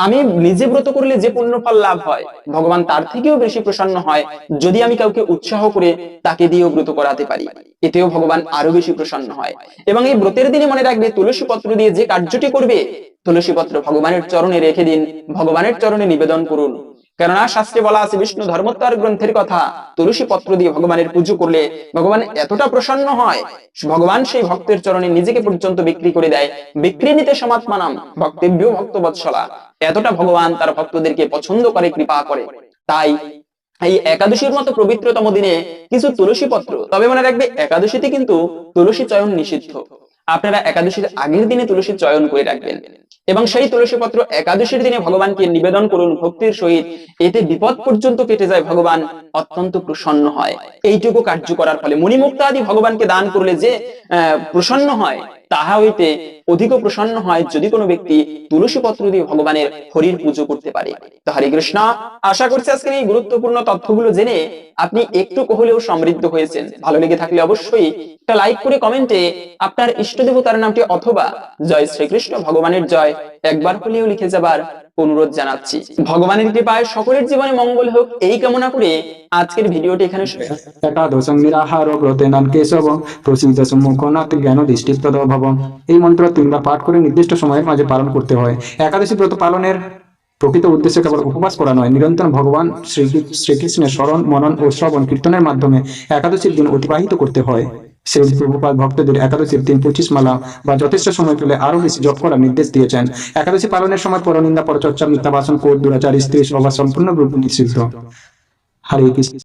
আমি নিজে ব্রত করলে যে পুণ্য ফল লাভ হয়, ভগবান তার থেকেও বেশি প্রসন্ন হয় যদি আমি কাউকে উৎসাহ করে তাকে দিয়েও ব্রত করাতে পারি। এতেও ভগবান আরো বেশি প্রসন্ন হয়। এবং এই ব্রতের দিনে মনে রাখবে, তুলসী পত্র দিয়ে যে কার্যটি করবে, তুলসী পত্র ভগবানের চরণে রেখে দিন, ভগবানের চরণে নিবেদন করুন। কেননা শাস্ত্রে বলা আছে, বিষ্ণু ধর্মোত্তর গ্রন্থের কথা, তুলসী পত্র দিয়ে ভগবানের পুজো করলে ভগবান এতটা প্রসন্ন হয়, ভগবান সেই ভক্তের চরণে নিজেকে পর্যন্ত বিক্রি করে দেয়। বিক্রি নিতে সমাত্মানাম ভক্তেভ্য ভক্ত বৎসলা। এতটা ভগবান তার ভক্তদেরকে পছন্দ করে, কৃপা করে। তাই এই একাদশীর মতো পবিত্রতম দিনে কিছু তুলসী পত্র, তবে মনে রাখবে একাদশীতে কিন্তু তুলসী চয়ন নিষিদ্ধ। আপনারা একাদশীর আগের দিনে তুলসী চয়ন করে রাখবেন এবং সেই তুলসী পত্র একাদশীর দিনে ভগবানকে নিবেদন করুন ভক্তির সহিত। এতে বিপদ পর্যন্ত কেটে যায়, ভগবান অত্যন্ত প্রসন্ন হয়। এইটুকু কার্য করার ফলে মণিমুক্তা আদি ভগবানকে দান করলে যে প্রসন্ন হয়, তাহা হইতে অধিক প্রসন্ন হয় যদি কোনো ব্যক্তি তুলসী পত্র দিয়ে ভগবানের হরির পুজো করতে পারে। তো হরে কৃষ্ণ। আশা করছি আজকের এই গুরুত্বপূর্ণ তথ্যগুলো জেনে আপনি একটু হলেও সমৃদ্ধ হয়েছেন। ভালো লেগে থাকলে অবশ্যই একটা লাইক করে কমেন্টে আপনার ইষ্ট দেবতার নামটি অথবা জয় শ্রীকৃষ্ণ ভগবানের জয় একবার হলেও লিখে যাবার অনুরোধ জানাচ্ছি। ভগবানের কৃপায় সকলের জীবনে মঙ্গল হোক এই কামনা করে আজকের ভিডিওটি এখানে একাদশং নিরাহার ব্রতেনান কেশব প্রসিদ্ধ সম্মুখনাথ জ্ঞান দৃষ্টিপ্রদ ভব। এই মন্ত্র 3 বার পাঠ করে নির্দিষ্ট সময়ের মাঝে পালন করতে হয়। একাদশী ব্রত পালনের প্রকৃত উদ্দেশ্য কেবল উপবাস করা নয়, নিরন্তর ভগবান শ্রীকৃষ্ণের স্মরণ, মনন ও শ্রবণ কীর্তনের মাধ্যমে একাদশীর দিন অতিবাহিত করতে হয়। শ্রী প্রভুপাদ ভক্তদের একাদশীর দিন 25 মালা বা যথেষ্ট সময় পেলে আরো বেশি জপ করার নির্দেশ দিয়েছেন। একাদশী পালনের সময় পরনিন্দা, পরচর্চা, মিথ্যা ভাষণ, ক্রোধ, দুরাচার, স্ত্রী সহবাস সম্পূর্ণ রূপে নিষিদ্ধ। হরে কৃষ্ণ।